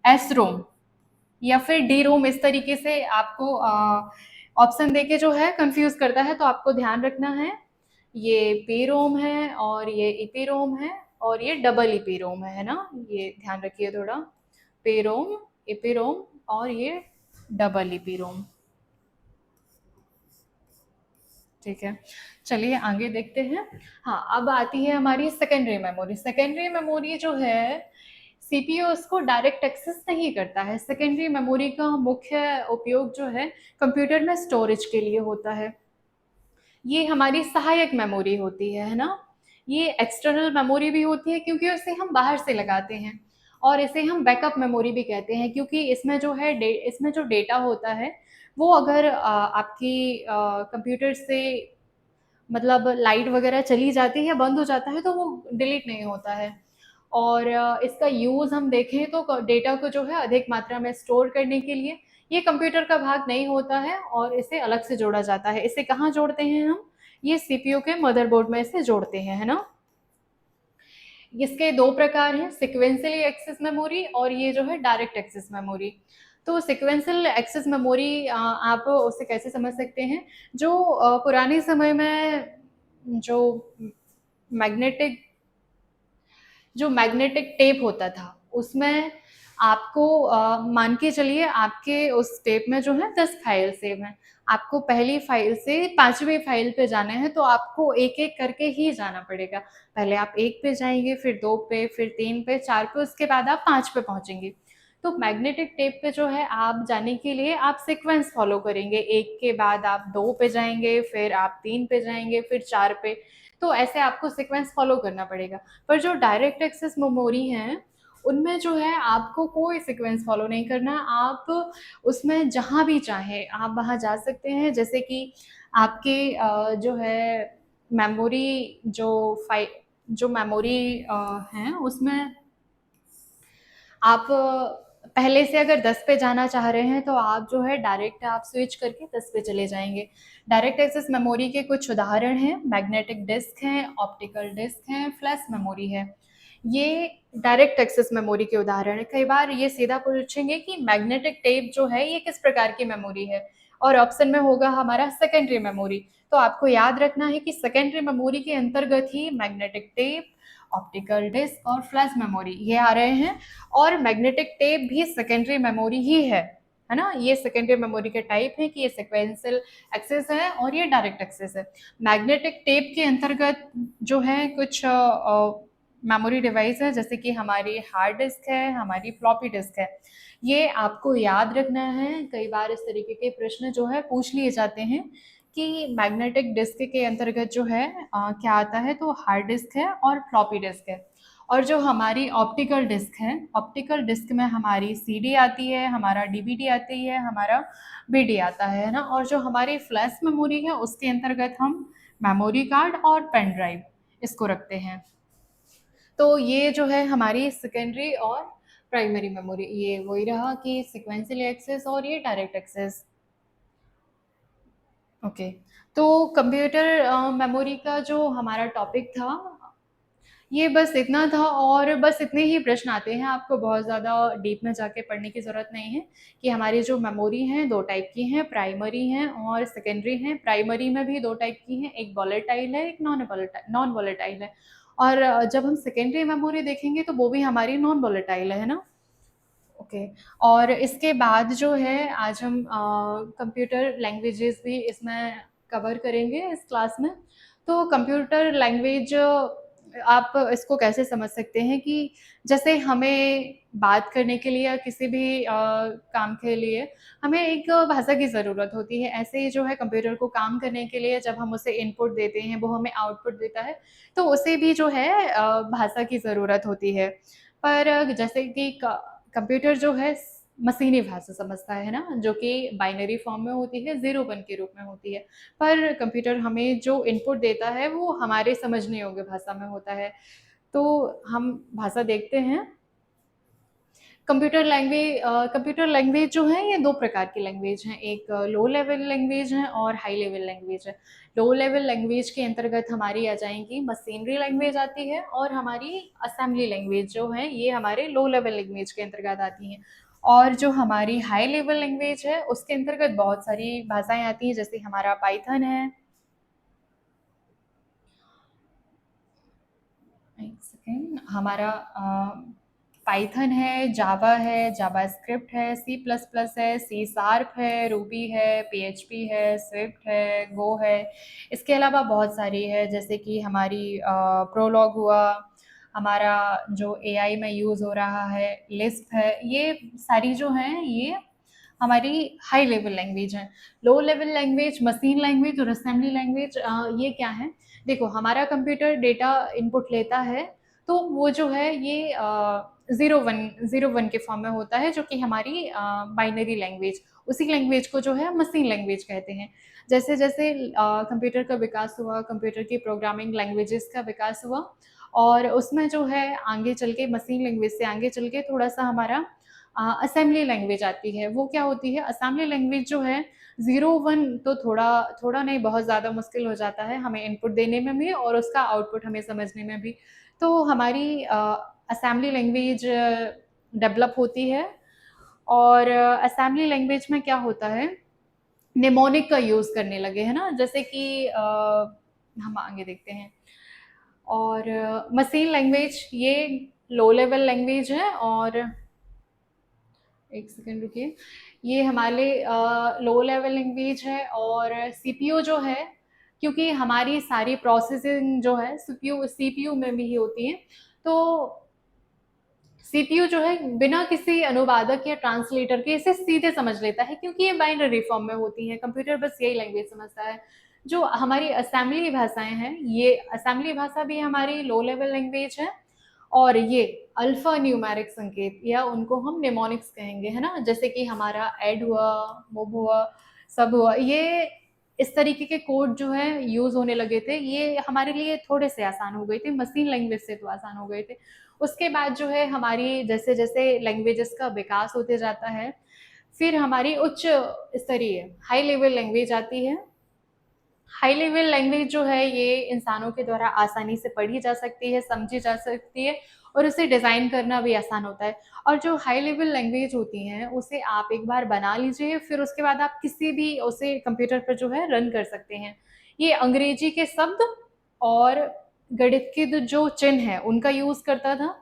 एस रोम या फिर डी रोम, इस तरीके से आपको ऑप्शन देके जो है कंफ्यूज करता है। तो आपको ध्यान रखना है, ये पी रोम है और ये ईपी रोम है और ये डबल ईपी रोम है ना, ये ध्यान रखिए थोड़ा। पे रोम, ईपी रोम और ये डबल ईपी रोम। ठीक है, चलिए आगे देखते हैं। हाँ, अब आती है हमारी सेकेंडरी मेमोरी। सेकेंडरी मेमोरी जो है सीपीयू उसको डायरेक्ट एक्सेस नहीं करता है। सेकेंडरी मेमोरी का मुख्य उपयोग जो है कंप्यूटर में स्टोरेज के लिए होता है। ये हमारी सहायक मेमोरी होती है ना। ये एक्सटर्नल मेमोरी भी होती है क्योंकि उसे हम बाहर से लगाते हैं, और इसे हम बैकअप मेमोरी भी कहते हैं क्योंकि इसमें जो है इसमें जो डेटा होता है वो अगर आपकी कंप्यूटर से मतलब लाइट वगैरह चली जाती है, बंद हो जाता है, तो वो डिलीट नहीं होता है। और इसका यूज़ हम देखें तो डेटा को जो है अधिक मात्रा में स्टोर करने के लिए ये कंप्यूटर का भाग नहीं होता है और इसे अलग से जोड़ा जाता है। इसे कहाँ जोड़ते हैं हम? ये सीपीयू के मदरबोर्ड में इसे जोड़ते हैं, है ना। इसके दो प्रकार हैं, सिक्वेंशियली एक्सेस मेमोरी और ये जो है डायरेक्ट एक्सेस मेमोरी। तो सिक्वेंशियल एक्सेस मेमोरी आप उसे कैसे समझ सकते हैं, जो पुराने समय में जो मैग्नेटिक जो मैग्नेटिक टेप होता था उसमें आपको मान के चलिए आपके उस टेप में जो है 10 फाइल सेव हैं। आपको पहली फाइल से 5वीं फाइल पे जाना है तो आपको एक-एक करके ही जाना पड़ेगा। पहले आप 1 पे जाएँगे, फिर 2 पे, फिर 3 पे, 4 पे, उसके बाद आप 5 पे पहुँचेंगे। तो मैग्नेटिक टेप पे जो है आप जाने के लिए आप सीक्वेंस फ़ॉलो करेंगे। 1 के बाद आप 2 पे जाएँगे, फिर आप 3 पे जाएँगे, फिर 4 पे। तो ऐसे आपको सीक्वेंस फ़ॉलो करना पड़ेगा। पर जो डायरेक्ट एक्सेस मेमोरी हैं, उनमें जो है आपको कोई सीक्वेंस फ़ॉलो नहीं करना। आप उसमें जहाँ भी चाहें आप वहाँ जा सकते हैं। जैसे कि आपके जो है मेमोरी जो मेमोरी हैं उसमें आप पहले से अगर 10 पे जाना चाह रहे हैं तो आप जो है डायरेक्ट आप स्विच करके 10 पे चले जाएँगे। डायरेक्ट एक्सेस मेमोरी के कुछ उदाहरण हैं, मैग्नेटिक डिस्क हैं, ऑप्टिकल डिस्क हैं, फ्लैश मेमोरी है। ये डायरेक्ट एक्सेस मेमोरी के उदाहरण हैं। कई बार ये सीधा पूछेंगे कि मैग्नेटिक टेप जो है ये किस प्रकार की मेमोरी है, और ऑप्शन में होगा हमारा सेकेंडरी मेमोरी। तो आपको याद रखना है कि सेकेंडरी मेमोरी के अंतर्गत ही मैग्नेटिक टेप, ऑप्टिकल डिस्क और फ्लैश मेमोरी ये आ रहे हैं। और मैग्नेटिक टेप भी सेकेंडरी मेमोरी ही है ना। ये सेकेंडरी मेमोरी के टाइप है कि ये सिक्वेंशियल एक्सेस है और ये डायरेक्ट एक्सेस है। मैग्नेटिक टेप के अंतर्गत जो है कुछ मेमोरी डिवाइस है, जैसे कि हमारी हार्ड डिस्क है, हमारी फ्लॉपी डिस्क है। ये आपको याद रखना है। कई बार इस तरीके के प्रश्न जो है पूछ लिए जाते हैं कि मैग्नेटिक डिस्क के अंतर्गत जो है क्या आता है, तो हार्ड डिस्क है और फ्लॉपी डिस्क है। और जो हमारी ऑप्टिकल डिस्क है, ऑप्टिकल डिस्क में हमारी सीडी आती है, हमारा डीवीडी आती है, हमारा बीडी आता है ना। और जो हमारी फ्लैश मेमोरी है उसके अंतर्गत हम मेमोरी कार्ड और पेन ड्राइव इसको रखते हैं। तो ये जो है हमारी सेकेंडरी और प्राइमरी मेमोरी, ये वही रहा कि सीक्वेंशियल एक्सेस और ये डायरेक्ट एक्सेस। ओके, तो कंप्यूटर मेमोरी का जो हमारा टॉपिक था ये बस इतना था, और बस इतने ही प्रश्न आते हैं। आपको बहुत ज़्यादा डीप में जाके पढ़ने की ज़रूरत नहीं है कि हमारी जो मेमोरी हैं 2 टाइप की हैं, प्राइमरी हैं और सेकेंडरी हैं। प्राइमरी में भी 2 टाइप की हैं, एक वोलेटाइल है, एक नॉन वोलेटाइल है। और जब हम सेकेंडरी मेमोरी देखेंगे तो वो भी हमारी नॉन वोलेटाइल है ना। ओके, और इसके बाद जो है आज हम कंप्यूटर लैंग्वेजेस भी इसमें कवर करेंगे इस क्लास में। तो कंप्यूटर लैंग्वेज आप इसको कैसे समझ सकते हैं कि जैसे हमें बात करने के लिए या किसी भी काम के लिए हमें एक भाषा की ज़रूरत होती है। ऐसे ही जो है कंप्यूटर को काम करने के लिए जब हम उसे इनपुट देते हैं, वो हमें आउटपुट देता है, तो उसे भी जो है भाषा की ज़रूरत होती है। पर जैसे कि कंप्यूटर जो है मशीनी भाषा समझता है ना, जो कि बाइनरी फॉर्म में होती है, 0-1 के रूप में होती है। पर कंप्यूटर हमें जो इनपुट देता है वो हमारे समझने योग्य भाषा में होता है। तो हम भाषा देखते हैं। कंप्यूटर लैंग्वेज जो है ये 2 प्रकार की लैंग्वेज हैं, एक लो लेवल लैंग्वेज है और हाई लेवल लैंग्वेज है। लो लेवल लैंग्वेज के अंतर्गत हमारी आ जाएँगी मशीनरी लैंग्वेज आती है और हमारी असेंबली लैंग्वेज जो है ये हमारे लो लेवल लैंग्वेज के अंतर्गत आती हैं। और जो हमारी हाई लेवल लैंग्वेज है उसके अंतर्गत बहुत सारी भाषाएँ आती हैं, जैसे हमारा पाइथन है। एक सेकेंड, हमारा पाइथन है, जावा है, जावास्क्रिप्ट है, सी प्लस प्लस है, सी शार्प है, रूबी है, पीएचपी है, स्विफ्ट है, गो है। इसके अलावा बहुत सारी है, जैसे कि हमारी प्रोलॉग हुआ, हमारा जो एआई में यूज़ हो रहा है, लिस्प है। ये सारी जो हैं ये हमारी हाई लेवल लैंग्वेज है। Low level language, machine language और असेंबली लैंग्वेज ये क्या है? देखो, हमारा कंप्यूटर डेटा इनपुट लेता है, तो वो जो है ये 0 1 के फॉर्म में होता है, जो कि हमारी बाइनरी लैंग्वेज, उसी लैंग्वेज को जो है मशीन लैंग्वेज कहते हैं। जैसे जैसे कंप्यूटर का विकास हुआ, कंप्यूटर की प्रोग्रामिंग लैंग्वेजेस का विकास हुआ, और उसमें जो है आगे चल के मशीन लैंग्वेज से आगे चल के थोड़ा सा हमारा असेंबली लैंग्वेज आती है। वो क्या होती है? असेंबली लैंग्वेज जो है 0 1 तो थोड़ा थोड़ा नहीं, बहुत ज़्यादा मुश्किल हो जाता है हमें इनपुट देने में भी और उसका आउटपुट हमें समझने में भी। तो हमारी असेंबली लैंग्वेज डेवलप होती है, और असेंबली लैंग्वेज में क्या होता है, निमोनिक का यूज़ करने लगे, है ना? जैसे कि हम आगे देखते हैं। और मशीन लैंग्वेज ये लो लेवल लैंग्वेज है, और एक सेकेंड रुकिए, ये हमारे लो लेवल लैंग्वेज है। और सीपीयू जो है, क्योंकि हमारी सारी प्रोसेसिंग जो है सीपीयू में भी ही होती है, तो सीपीयू जो है बिना किसी अनुवादक या ट्रांसलेटर के इसे सीधे समझ लेता है, क्योंकि ये बाइनरी फॉर्म में होती हैं। कंप्यूटर बस यही लैंग्वेज समझता है। जो हमारी असेंबली भाषाएं हैं, ये असेंबली भाषा भी हमारी लो लेवल लैंग्वेज है, और ये अल्फा न्यूमेरिक संकेत, या उनको हम निमोनिक्स कहेंगे, है ना? जैसे कि हमारा ऐड हुआ, मूव हुआ, सब हुआ, ये इस तरीके के कोड जो है यूज होने लगे थे, ये हमारे लिए थोड़े से आसान हो गए थे, मशीन लैंग्वेज से तो आसान हो गए थे। उसके बाद जो है हमारी जैसे जैसे लैंग्वेजेस का विकास होते जाता है, फिर हमारी उच्च स्तरीय हाई लेवल लैंग्वेज आती है। हाई लेवल लैंग्वेज जो है ये इंसानों के द्वारा आसानी से पढ़ी जा सकती है, समझी जा सकती है, और उसे डिज़ाइन करना भी आसान होता है। और जो हाई लेवल लैंग्वेज होती हैं उसे आप एक बार बना लीजिए, फिर उसके बाद आप किसी भी उसे कंप्यूटर पर जो है रन कर सकते हैं। ये अंग्रेजी के शब्द और गणित के जो चिन्ह हैं उनका यूज़ करता था।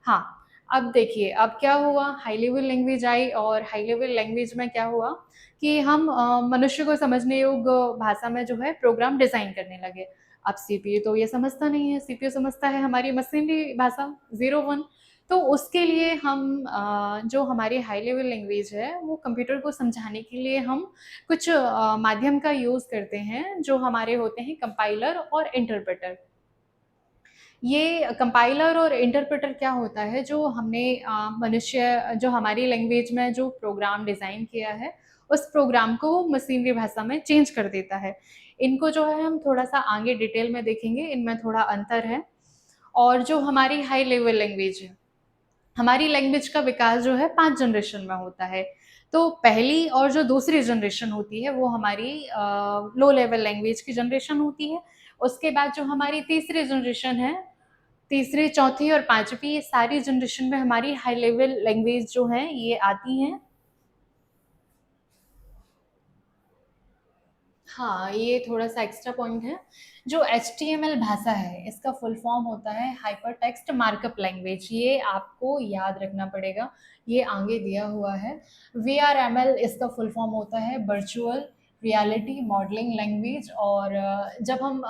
हाँ, अब देखिए अब क्या हुआ, हाई लेवल लैंग्वेज आई, और हाई लेवल लैंग्वेज में क्या हुआ कि हम मनुष्य को समझने योग्य भाषा में जो है प्रोग्राम डिज़ाइन करने लगे। अब सीपीयू तो ये समझता नहीं है, सीपीयू समझता है हमारी मशीनरी भाषा 0 1। तो उसके लिए हम जो हमारी हाई लेवल लैंग्वेज है वो कंप्यूटर को समझाने के लिए हम कुछ माध्यम का यूज़ करते हैं, जो हमारे होते हैं कंपाइलर और इंटरप्रेटर। ये कंपाइलर और इंटरप्रेटर क्या होता है, जो हमने मनुष्य जो हमारी लैंग्वेज में जो प्रोग्राम डिज़ाइन किया है, उस प्रोग्राम को मशीनरी भाषा में चेंज कर देता है। इनको जो है हम थोड़ा-सा आगे डिटेल में देखेंगे, इनमें थोड़ा अंतर है। और जो हमारी हाई लेवल लैंग्वेज है, हमारी लैंग्वेज का विकास जो है 5 जनरेशन में होता है। तो पहली और जो दूसरी जनरेशन होती है वो हमारी लो लेवल लैंग्वेज की जनरेशन होती है। उसके बाद जो हमारी तीसरी जनरेशन है, तीसरी, चौथी और पाँचवीं, ये सारी जनरेशन में हमारी हाई लेवल लैंग्वेज जो हैं ये आती हैं। हाँ, ये थोड़ा-सा एक्स्ट्रा पॉइंट है। जो एचटीएमएल भाषा है, इसका फुल फॉर्म होता है हाइपर टेक्स्ट मार्कअप लैंग्वेज। ये आपको याद रखना पड़ेगा, ये आगे दिया हुआ है। वीआरएमएल इसका फुल फॉर्म होता है वर्चुअल रियलिटी मॉडलिंग लैंग्वेज। और जब हम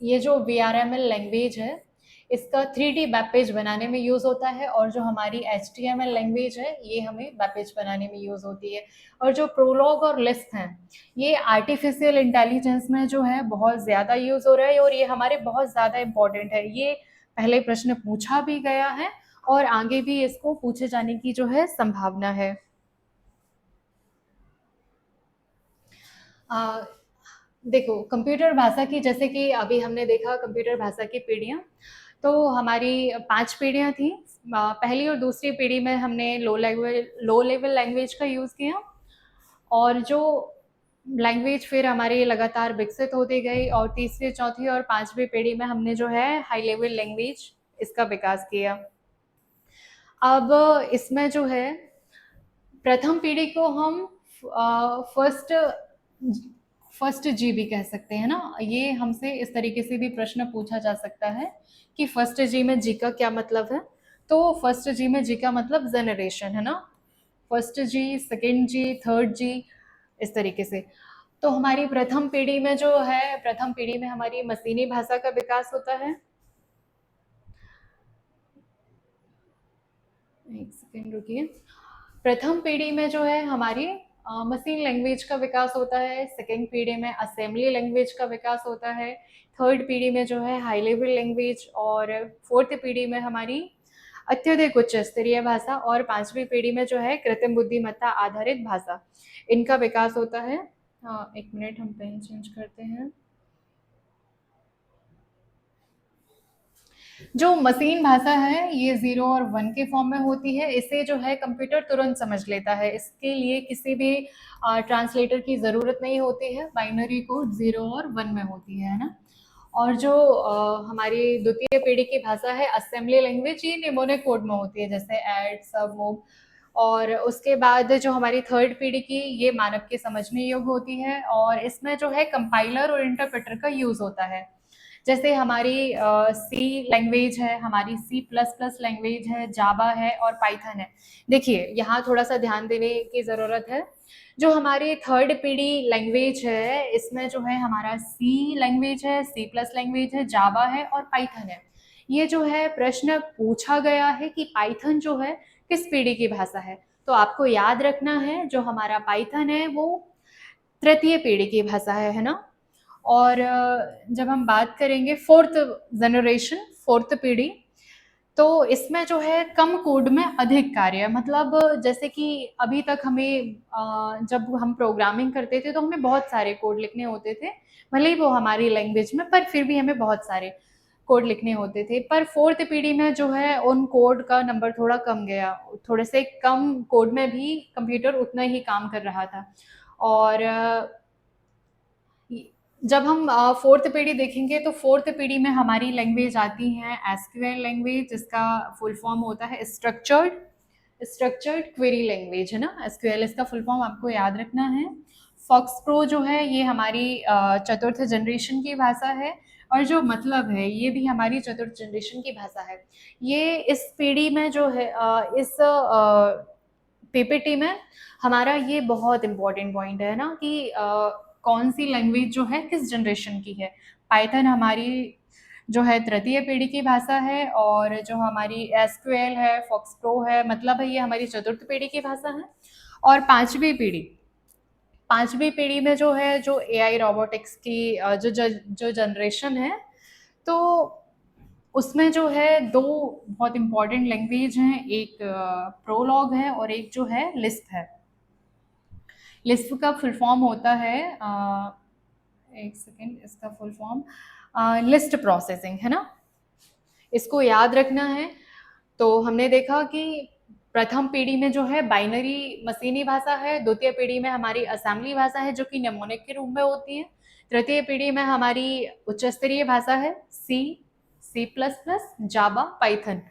ये जो वीआरएमएल लैंग्वेज है, इसका 3D वेब पेज बनाने में यूज़ होता है, और जो हमारी एचटीएमएल लैंग्वेज है, ये हमें वेब पेज बनाने में यूज़ होती है। और जो प्रोलॉग और लिस्प हैं, ये आर्टिफिशियल इंटेलिजेंस में जो है बहुत ज़्यादा यूज़ हो रहा है, और ये हमारे बहुत ज़्यादा इम्पोर्टेंट है। ये पहले प्रश्न पूछा भी गया है, और आगे भी इसको पूछे जाने की जो है संभावना है। अ, देखो, कंप्यूटर भाषा की, जैसे कि अभी हमने देखा कंप्यूटर भाषा की पीढ़ियाँ, तो हमारी 5 पीढ़ियाँ थीं। पहली और दूसरी पीढ़ी में हमने लो लेवल लैंग्वेज का यूज़ किया, और जो लैंग्वेज फिर हमारी लगातार विकसित होती गई, और तीसरी, चौथी और पांचवी पीढ़ी में हमने जो है हाई लेवल लैंग्वेज इसका विकास किया। अब इसमें जो है प्रथम पीढ़ी को हम फर्स्ट फर्स्ट जी भी कह सकते हैं ना। ये हमसे इस तरीके से भी प्रश्न पूछा जा सकता है कि फर्स्ट जी में जी का क्या मतलब है। तो फर्स्ट जी में जी का मतलब जनरेशन है ना, फर्स्ट जी, सेकेंड जी, थर्ड जी, इस तरीके से। तो हमारी प्रथम पीढ़ी में जो है, प्रथम पीढ़ी में हमारी मशीनी भाषा का विकास होता है। एक सेकेंड रुकिए। प्रथम पीढ़ी में जो है हमारी मशीन लैंग्वेज का विकास होता है, सेकेंड पीढ़ी में असेंबली लैंग्वेज का विकास होता है, थर्ड पीढ़ी में जो है हाई लेवल लैंग्वेज, और फोर्थ पीढ़ी में हमारी अत्यधिक उच्च स्तरीय भाषा, और पांचवी पीढ़ी में जो है कृत्रिम बुद्धिमत्ता आधारित भाषा, इनका विकास होता है। हाँ, एक मिनट, हम पेन चेंज करते हैं। जो मशीन भाषा है ये 0 और 1 के फॉर्म में होती है। इसे जो है कंप्यूटर तुरंत समझ लेता है, इसके लिए किसी भी ट्रांसलेटर की ज़रूरत नहीं होती है। बाइनरी कोड 0 और 1 में होती है ना। और जो हमारी द्वितीय पीढ़ी की भाषा है असेंबली लैंग्वेज, ये निमोनिक कोड में होती है, जैसे ऐड, सब, मूव। और उसके बाद जो हमारी थर्ड पीढ़ी की, ये मानव के समझने योग्य होती है, और इसमें जो है कंपाइलर और इंटरप्रेटर का यूज़ होता है। जैसे हमारी सी लैंग्वेज है, हमारी सी प्लस प्लस लैंग्वेज है, जावा है और पाइथन है। देखिए यहाँ थोड़ा सा ध्यान देने की ज़रूरत है। जो हमारी थर्ड पीढ़ी लैंग्वेज है, इसमें जो है हमारा सी लैंग्वेज है, सी प्लस लैंग्वेज है, जावा है और पाइथन है। ये जो है प्रश्न पूछा गया है कि पाइथन जो है किस पीढ़ी की भाषा है। तो आपको याद रखना है जो हमारा पाइथन है वो तृतीय पीढ़ी की भाषा है ना। और जब हम बात करेंगे फोर्थ जनरेशन, फोर्थ पीढ़ी, तो इसमें जो है कम कोड में अधिक कार्य, मतलब जैसे कि अभी तक हमें जब हम प्रोग्रामिंग करते थे तो हमें बहुत सारे कोड लिखने होते थे, भले ही वो हमारी लैंग्वेज में, पर फिर भी हमें बहुत सारे कोड लिखने होते थे। पर फोर्थ पीढ़ी में जो है उन कोड का नंबर थोड़ा कम गया, थोड़े से कम कोड में भी कंप्यूटर उतना ही काम कर रहा था। और जब हम फोर्थ पीढ़ी देखेंगे तो फोर्थ पीढ़ी में हमारी लैंग्वेज आती है एसक्यूएल लैंग्वेज, जिसका फुल फॉर्म होता है स्ट्रक्चर्ड क्वेरी लैंग्वेज है ना। एसक्यूएल इसका फुल फॉर्म आपको याद रखना है। फॉक्स प्रो जो है ये हमारी चतुर्थ जनरेशन की भाषा है, और जो मतलब है ये भी हमारी चतुर्थ जनरेशन की भाषा है। ये इस पीढ़ी में जो है इस पीपीटी में हमारा ये बहुत इंपॉर्टेंट पॉइंट है ना कि कौन सी लैंग्वेज जो है किस जनरेशन की है। पाइथन हमारी जो है तृतीय पीढ़ी की भाषा है, और जो हमारी एसक्यूएल है, फॉक्स प्रो है, मतलब है ये हमारी चतुर्थ पीढ़ी की भाषा है। और पांचवी पीढ़ी में जो है, जो एआई रोबोटिक्स की जो जनरेशन है, तो उसमें जो है दो बहुत इंपॉर्टेंट लैंग्वेज हैं, एक प्रोलॉग है और एक जो है लिस्प है। लिस्प का फुल फॉर्म होता है एक सेकेंड, इसका फुल फॉर्म लिस्ट प्रोसेसिंग है ना, इसको याद रखना है। तो हमने देखा कि प्रथम पीढ़ी में जो है बाइनरी मशीनी भाषा है, द्वितीय पीढ़ी में हमारी असेंबली भाषा है जो कि नेमोनिक के रूप में होती है, तृतीय पीढ़ी में हमारी उच्च स्तरीय भाषा है सी, सी प्लस प्लस, जावा, पाइथन।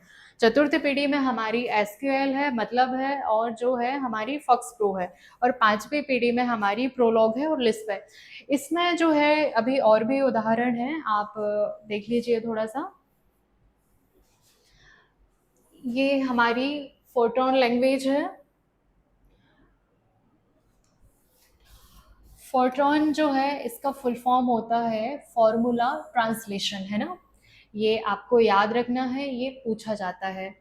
चतुर्थ पीढ़ी में हमारी एसक्यूएल है, मतलब है, और जो है हमारी फॉक्स प्रो है, और पांचवी पीढ़ी में हमारी प्रोलॉग है और लिस्प है। इसमें जो है अभी और भी उदाहरण हैं, आप देख लीजिए थोड़ा सा। ये हमारी फोर्ट्रॉन लैंग्वेज है। फोर्ट्रॉन जो है इसका फुल फॉर्म होता है फॉर्मूला ट्रांसलेशन है ना। ये आपको याद रखना है, ये पूछा जाता है,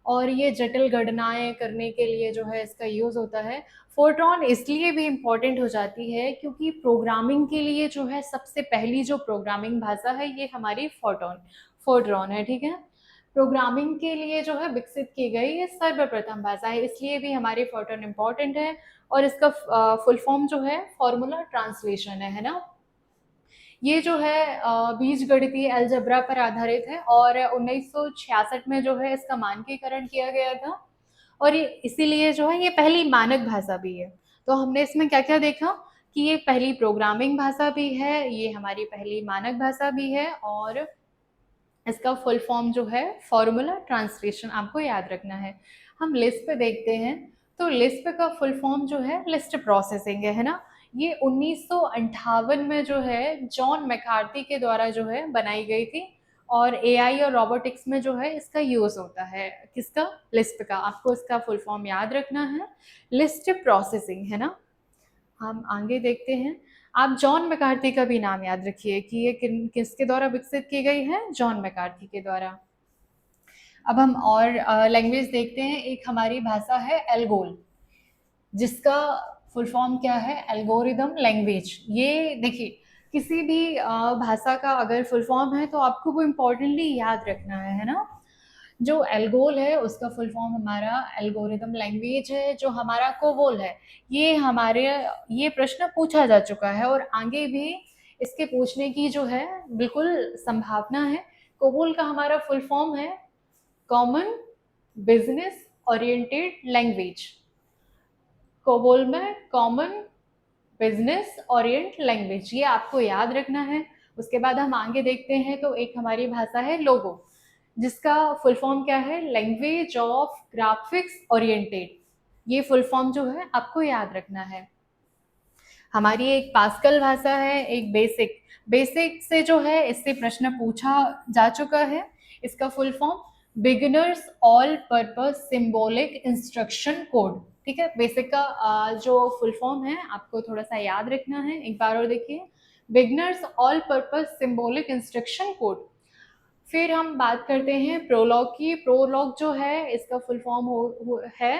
और ये जटिल गणनाएं करने के लिए जो है इसका यूज़ होता है। फोर्ट्रॉन इसलिए भी इम्पॉर्टेंट हो जाती है क्योंकि प्रोग्रामिंग के लिए जो है सबसे पहली जो प्रोग्रामिंग भाषा है ये हमारी फोर्ट्रॉन है, ठीक है। प्रोग्रामिंग के लिए जो है विकसित की गई ये सर्वप्रथम भाषा है, इसलिए भी हमारी फोर्ट्रॉन इम्पॉर्टेंट है। और इसका फुल फॉर्म जो है फॉर्मूला ट्रांसलेशन है ना। ये जो है बीजगणितीय अलजेब्रा पर आधारित है और 1966 में जो है इसका मानकीकरण किया गया था और ये इसीलिए जो है ये पहली मानक भाषा भी है। तो हमने इसमें क्या-क्या देखा कि ये पहली प्रोग्रामिंग भाषा भी है, ये हमारी पहली मानक भाषा भी है और इसका फुल फॉर्म जो है फॉर्मूला ट्रांसलेशन आपको याद रखना है। हम लिस्प देखते हैं, तो लिस्प का फुल फॉर्म जो है लिस्ट प्रोसेसिंग है ना? ये 1958 में जो है जॉन मैकार्थी के द्वारा जो है बनाई गई थी और एआई और रोबोटिक्स में जो है इसका यूज़ होता है। किसका? लिस्प का। आपको इसका फुल फॉर्म याद रखना है, लिस्ट प्रोसेसिंग, है ना? हम आगे देखते हैं। आप जॉन मैकार्थी का भी नाम याद रखिए कि ये किसके द्वारा विकसित की गई है? जॉन मैकार्थी के द्वारा। अब हम और लैंग्वेज देखते हैं। एक हमारी भाषा है एल्गोल, जिसका फुल फॉर्म क्या है? Algorithm language. ये देखिए, किसी भी भाषा का अगर फुल फॉर्म है तो आपको वो इम्पोर्टेंटली याद रखना है ना? जो एल्गोल है उसका फुल फॉर्म हमारा एल्गोरिदम लैंग्वेज है। जो हमारा कोबोल है, ये प्रश्न पूछा जा चुका है और आगे भी इसके पूछने की जो है बिल्कुल संभावना है। कोबोल का हमारा फुल फॉर्म है common business oriented language. COBOL में कॉमन बिजनेस ओरिएंट लैंग्वेज, ये आपको याद रखना है। उसके बाद हम आगे देखते हैं तो एक हमारी भाषा है लोगो, जिसका फुल फॉर्म क्या है? Language of graphics oriented. ये फुल फॉर्म जो है आपको याद रखना है। हमारी एक पास्कल भाषा है, एक बेसिक। बेसिक से जो है इससे प्रश्न पूछा जा चुका है। इसका full form beginners all purpose symbolic instruction code. ठीक है, बेसिक का जो फुल फॉर्म है आपको थोड़ा सा याद रखना है। एक बार और देखिए, beginners all purpose symbolic instruction code. फिर हम बात करते हैं प्रोलॉग की। प्रोलॉग जो है इसका फुल फॉर्म है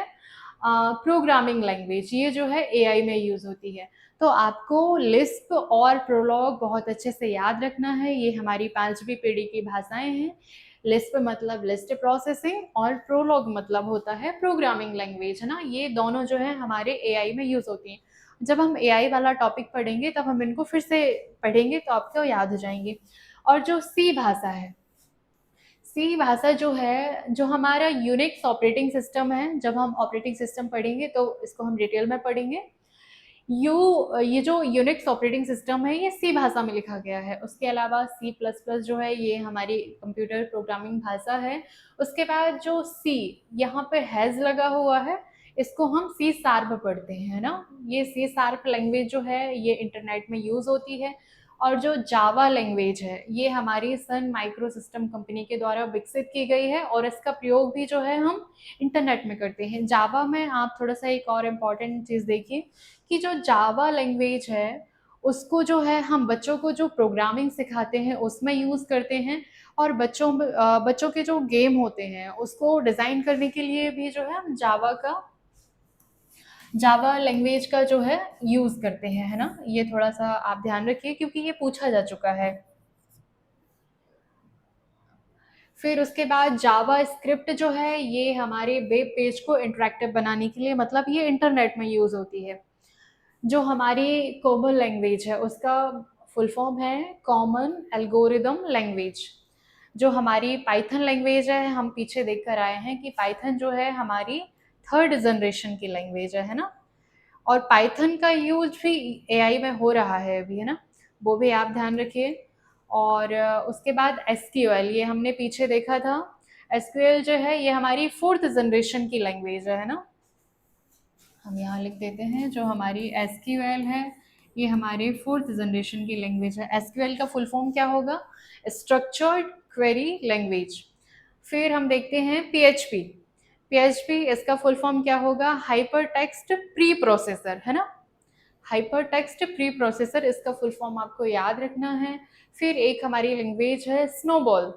प्रोग्रामिंग लैंग्वेज। ये जो है एआई में यूज़ होती है। तो आपको लिस्प और प्रोलॉग बहुत अच्छे से याद रखना है। ये हमारी 5वीं पीढ़ी की भाषाएं हैं। लिस्प मतलब लिस्ट प्रोसेसिंग और प्रोलॉग मतलब होता है प्रोग्रामिंग लैंग्वेज, है ना? ये दोनों जो है हमारे एआई में यूज़ होती हैं। जब हम एआई वाला टॉपिक पढ़ेंगे तब हम इनको फिर से पढ़ेंगे तो आपको याद हो जाएंगे। और जो सी भाषा है, सी भाषा जो है, जो हमारा यूनिक्स ऑपरेटिंग सिस्टम है, जब हम ऑपरेटिंग सिस्टम पढ़ेंगे तो इसको हम डिटेल में पढ़ेंगे। ये जो यूनिक्स ऑपरेटिंग सिस्टम है ये सी भाषा में लिखा गया है। उसके अलावा सी प्लस प्लस जो है ये हमारी कंप्यूटर प्रोग्रामिंग भाषा है। उसके बाद जो सी यहाँ पे हैज़ लगा हुआ है, इसको हम सी शार्प पढ़ते हैं, है ना? ये सी शार्प लैंग्वेज जो है ये इंटरनेट में यूज़ होती है। और जो जावा लैंग्वेज है ये हमारी सन माइक्रो सिस्टम कंपनी के द्वारा विकसित की गई है और इसका प्रयोग भी जो है हम इंटरनेट में करते हैं। जावा में आप थोड़ा सा एक और इम्पॉर्टेंट चीज़ देखिए कि जो जावा लैंग्वेज है उसको जो है हम बच्चों को जो प्रोग्रामिंग सिखाते हैं उसमें यूज़ करते हैं और बच्चों के जो गेम होते हैं उसको डिज़ाइन करने के लिए भी जो है हम जावा लैंग्वेज का जो है यूज़ करते हैं, है ना? ये थोड़ा सा आप ध्यान रखिए क्योंकि ये पूछा जा चुका है। फिर उसके बाद जावा स्क्रिप्ट जो है ये हमारे वेब पेज को इंटरेक्टिव बनाने के लिए, मतलब ये इंटरनेट में यूज़ होती है। जो हमारी कोमल लैंग्वेज है उसका फुल फॉर्म है कॉमन एल्गोरिदम लैंग्वेज। जो हमारी पाइथन लैंग्वेज है, हम पीछे देख कर आए हैं कि पाइथन जो है हमारी थर्ड जनरेशन की लैंग्वेज है ना? और पाइथन का यूज भी एआई में हो रहा है अभी, है ना? वो भी आप ध्यान रखिए। और उसके बाद एसक्यूएल, ये हमने पीछे देखा था। एसक्यूएल जो है ये हमारी फोर्थ जनरेशन की लैंग्वेज है ना? हम यहाँ लिख देते हैं जो हमारी एसक्यूएल है ये हमारी फोर्थ जनरेशन की लैंग्वेज है। एसक्यूएल का फुल फॉर्म क्या होगा? Structured query language. फिर हम देखते हैं पीएचपी। पीएचपी इसका फुल फॉर्म क्या होगा? हाइपर टेक्स्ट प्री प्रोसेसर, है ना? हाइपर टेक्स्ट प्री प्रोसेसर, इसका फुल फॉर्म आपको याद रखना है। फिर एक हमारी लैंग्वेज है स्नोबॉल।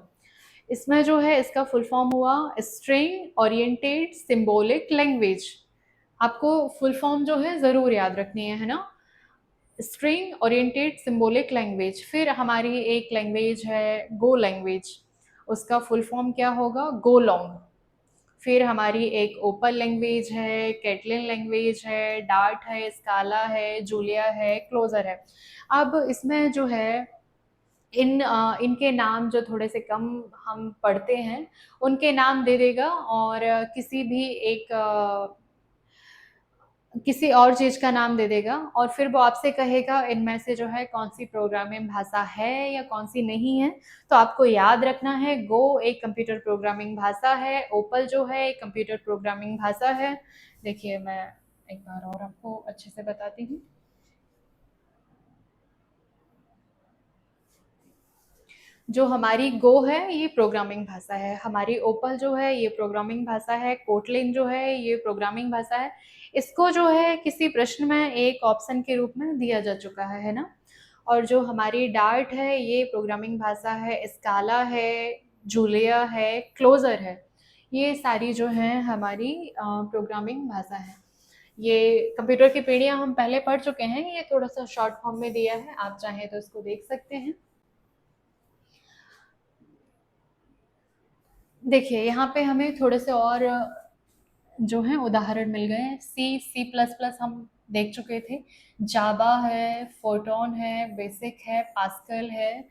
इसमें जो है इसका फुल फॉर्म हुआ स्ट्रिंग ओरिएंटेड सिंबॉलिक लैंग्वेज। आपको फुल फॉर्म जो है ज़रूर याद रखनी है ना? String oriented symbolic language. फिर हमारी एक लैंग्वेज है गो लैंग्वेज, उसका फुल फॉर्म क्या होगा? Go long. फिर हमारी एक ओपन लैंग्वेज है, कैटलिन लैंग्वेज है, डार्ट है, स्काला है, जूलिया है, क्लोजर है। अब इसमें जो है इनके नाम जो थोड़े से कम हम पढ़ते हैं, उनके नाम दे देगा, और किसी भी एक किसी और चीज़ का नाम दे देगा, और फिर वो आपसे कहेगा इनमें से जो है कौन-सी प्रोग्रामिंग भाषा है या कौन-सी नहीं है। तो आपको याद रखना है, गो एक कंप्यूटर प्रोग्रामिंग भाषा है, ओपल जो है एक कंप्यूटर प्रोग्रामिंग भाषा है। देखिए, मैं एक बार और आपको अच्छे से बताती हूँ। जो हमारी गो है ये प्रोग्रामिंग भाषा है, हमारी ओपल जो है ये प्रोग्रामिंग भाषा है, कोटलिन जो है ये प्रोग्रामिंग भाषा है। इसको जो है किसी प्रश्न में एक ऑप्शन के रूप में दिया जा चुका है ना? और जो हमारी डार्ट है ये प्रोग्रामिंग भाषा है, स्काला है, जूलिया है, क्लोजर है। ये सारी जो हैं हमारी प्रोग्रामिंग भाषा है। ये कंप्यूटर की पीढ़ियाँ हम पहले पढ़ चुके हैं, ये थोड़ा सा शॉर्ट फॉर्म में दिया है, आप चाहें तो इसको देख सकते हैं। देखिए, यहाँ पे हमें थोड़े से और जो हैं उदाहरण मिल गए हैं। सी, सी प्लस प्लस हम देख चुके थे, जावा है, फोर्ट्रॉन है, बेसिक है, पास्कल है।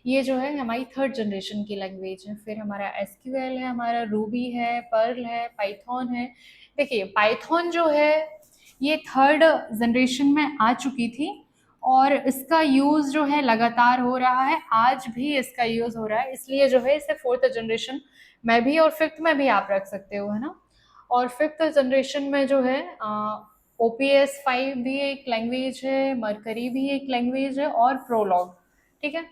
ये जो है हमारी थर्ड जनरेशन की लैंग्वेज है। फिर हमारा एसक्यूएल है, हमारा रूबी है, पर्ल है, पाइथन है। देखिए, पाइथन जो है ये थर्ड जनरेशन में आ चुकी थी, और इसका यूज़ जो है लगातार हो रहा है, आज भी इसका यूज़ हो रहा है, इसलिए जो है इसे फोर्थ जनरेशन में भी और फिफ्थ में भी आप रख सकते हो, है ना? और फिफ्थ जनरेशन में जो है OPS5 भी एक लैंग्वेज है, मरकरी भी एक लैंग्वेज है, और प्रोलॉग, ठीक है?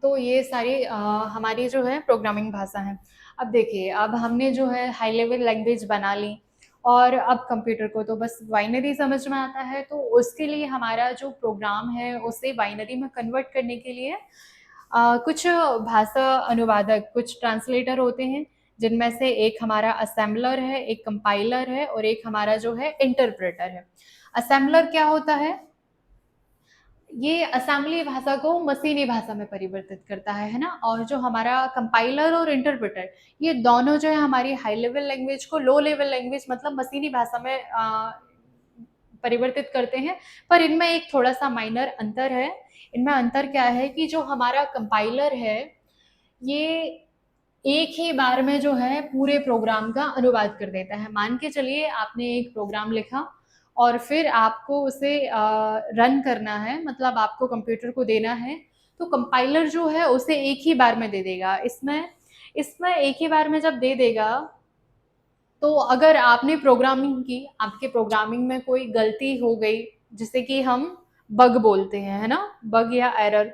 तो ये सारी हमारी जो है प्रोग्रामिंग भाषा है। अब देखिए, अब हमने जो है हाई लेवल लैंग्वेज बना ली, और अब कंप्यूटर को तो बस बाइनरी समझ में आता है, तो उसके लिए हमारा जो प्रोग्राम है उसे बाइनरी में कन्वर्ट करने के लिए कुछ भाषा अनुवादक, कुछ ट्रांसलेटर होते हैं, जिनमें से एक हमारा असेंबलर है, एक कंपाइलर है, और एक हमारा जो है इंटरप्रेटर है। असेंबलर क्या होता है? ये असेंबली भाषा को मशीनी भाषा में परिवर्तित करता है ना? और जो हमारा कंपाइलर और इंटरप्रेटर, ये दोनों जो है हमारी हाई लेवल लैंग्वेज को लो लेवल लैंग्वेज मतलब मशीनी भाषा में परिवर्तित करते हैं। पर इनमें एक थोड़ा सा माइनर अंतर है। इनमें अंतर क्या है कि जो हमारा कंपाइलर है, ये एक ही बार में जो है पूरे प्रोग्राम का अनुवाद कर देता है। मान के चलिए आपने एक प्रोग्राम लिखा, और फिर आपको उसे रन करना है, मतलब आपको कंप्यूटर को देना है, तो कंपाइलर जो है उसे एक ही बार में दे देगा। इसमें इसमें एक ही बार में जब दे देगा, तो अगर आपने प्रोग्रामिंग की, आपके प्रोग्रामिंग में कोई गलती हो गई, जिसे कि हम बग बोलते हैं, है ना? बग या एरर,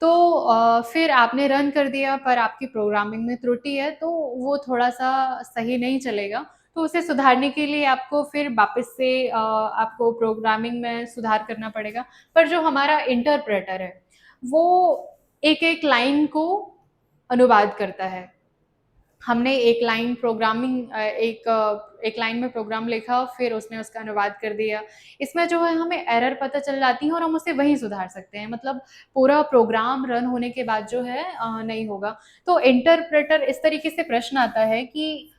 तो फिर आपने रन कर दिया, पर आपकी प्रोग्रामिंग में त्रुटि है, तो वो थोड़ा-सा सही नहीं चलेगा। तो उसे सुधारने के लिए आपको फिर वापस से आपको प्रोग्रामिंग में सुधार करना पड़ेगा। पर जो हमारा इंटरप्रेटर है, वो एक-एक लाइन को अनुवाद करता है। हमने एक लाइन प्रोग्रामिंग एक लाइन में प्रोग्राम लिखा, फिर उसने उसका अनुवाद कर दिया। इसमें जो है हमें एरर पता चल जाती है, और हम उसे वहीं सुधार सकते हैं, मतलब पूरा प्रोग्राम रन होने के बाद जो है नहीं होगा। तो इंटरप्रेटर, इस तरीके से प्रश्न आता है कि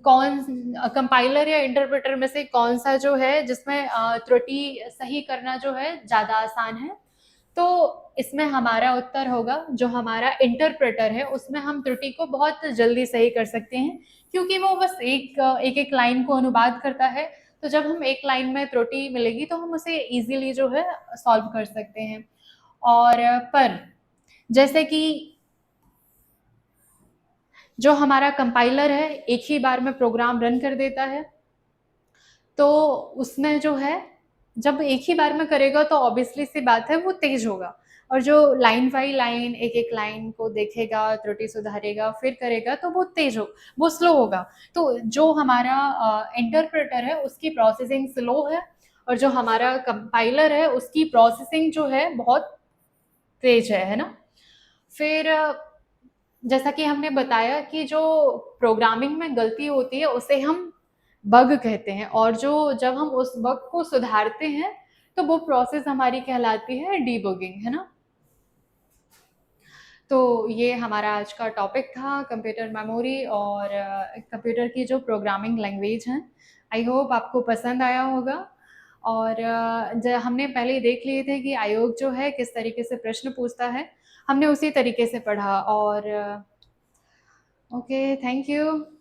कौन कंपाइलर या इंटरप्रेटर में से कौन सा जो है जिसमें त्रुटि सही करना जो है ज़्यादा आसान है? तो इसमें हमारा उत्तर होगा, जो हमारा इंटरप्रेटर है उसमें हम त्रुटि को बहुत जल्दी सही कर सकते हैं, क्योंकि वो बस एक-एक लाइन को अनुवाद करता है। तो जब हम एक लाइन में त्रुटि मिलेगी तो हम उसे ईज़िली जो है सॉल्व कर सकते हैं। और पर जैसे कि जो हमारा कंपाइलर है, एक ही बार में प्रोग्राम रन कर देता है, तो उसमें जो है, जब एक ही बार में करेगा तो ऑब्वियसली सी बात है वो तेज़ होगा, और जो लाइन बाई लाइन एक-एक लाइन को देखेगा, त्रुटि सुधारेगा, फिर करेगा, तो वो स्लो होगा। तो जो हमारा इंटरप्रेटर है उसकी प्रोसेसिंग स्लो है, और जो हमारा कंपाइलर है उसकी प्रोसेसिंग जो है बहुत तेज़ है ना? फिर जैसा कि हमने बताया कि जो प्रोग्रामिंग में गलती होती है उसे हम बग कहते हैं, और जो जब हम उस बग को सुधारते हैं तो वो प्रोसेस हमारी कहलाती है डीबगिंग, है ना? तो ये हमारा आज का टॉपिक था, कंप्यूटर मेमोरी और कंप्यूटर की जो प्रोग्रामिंग लैंग्वेज हैं। आई होप आपको पसंद आया होगा, और हमने पहले ही देख लिए थे कि आयोग जो है किस तरीके से प्रश्न पूछता है, हमने उसी तरीके से पढ़ा। और ओके, थैंक यू।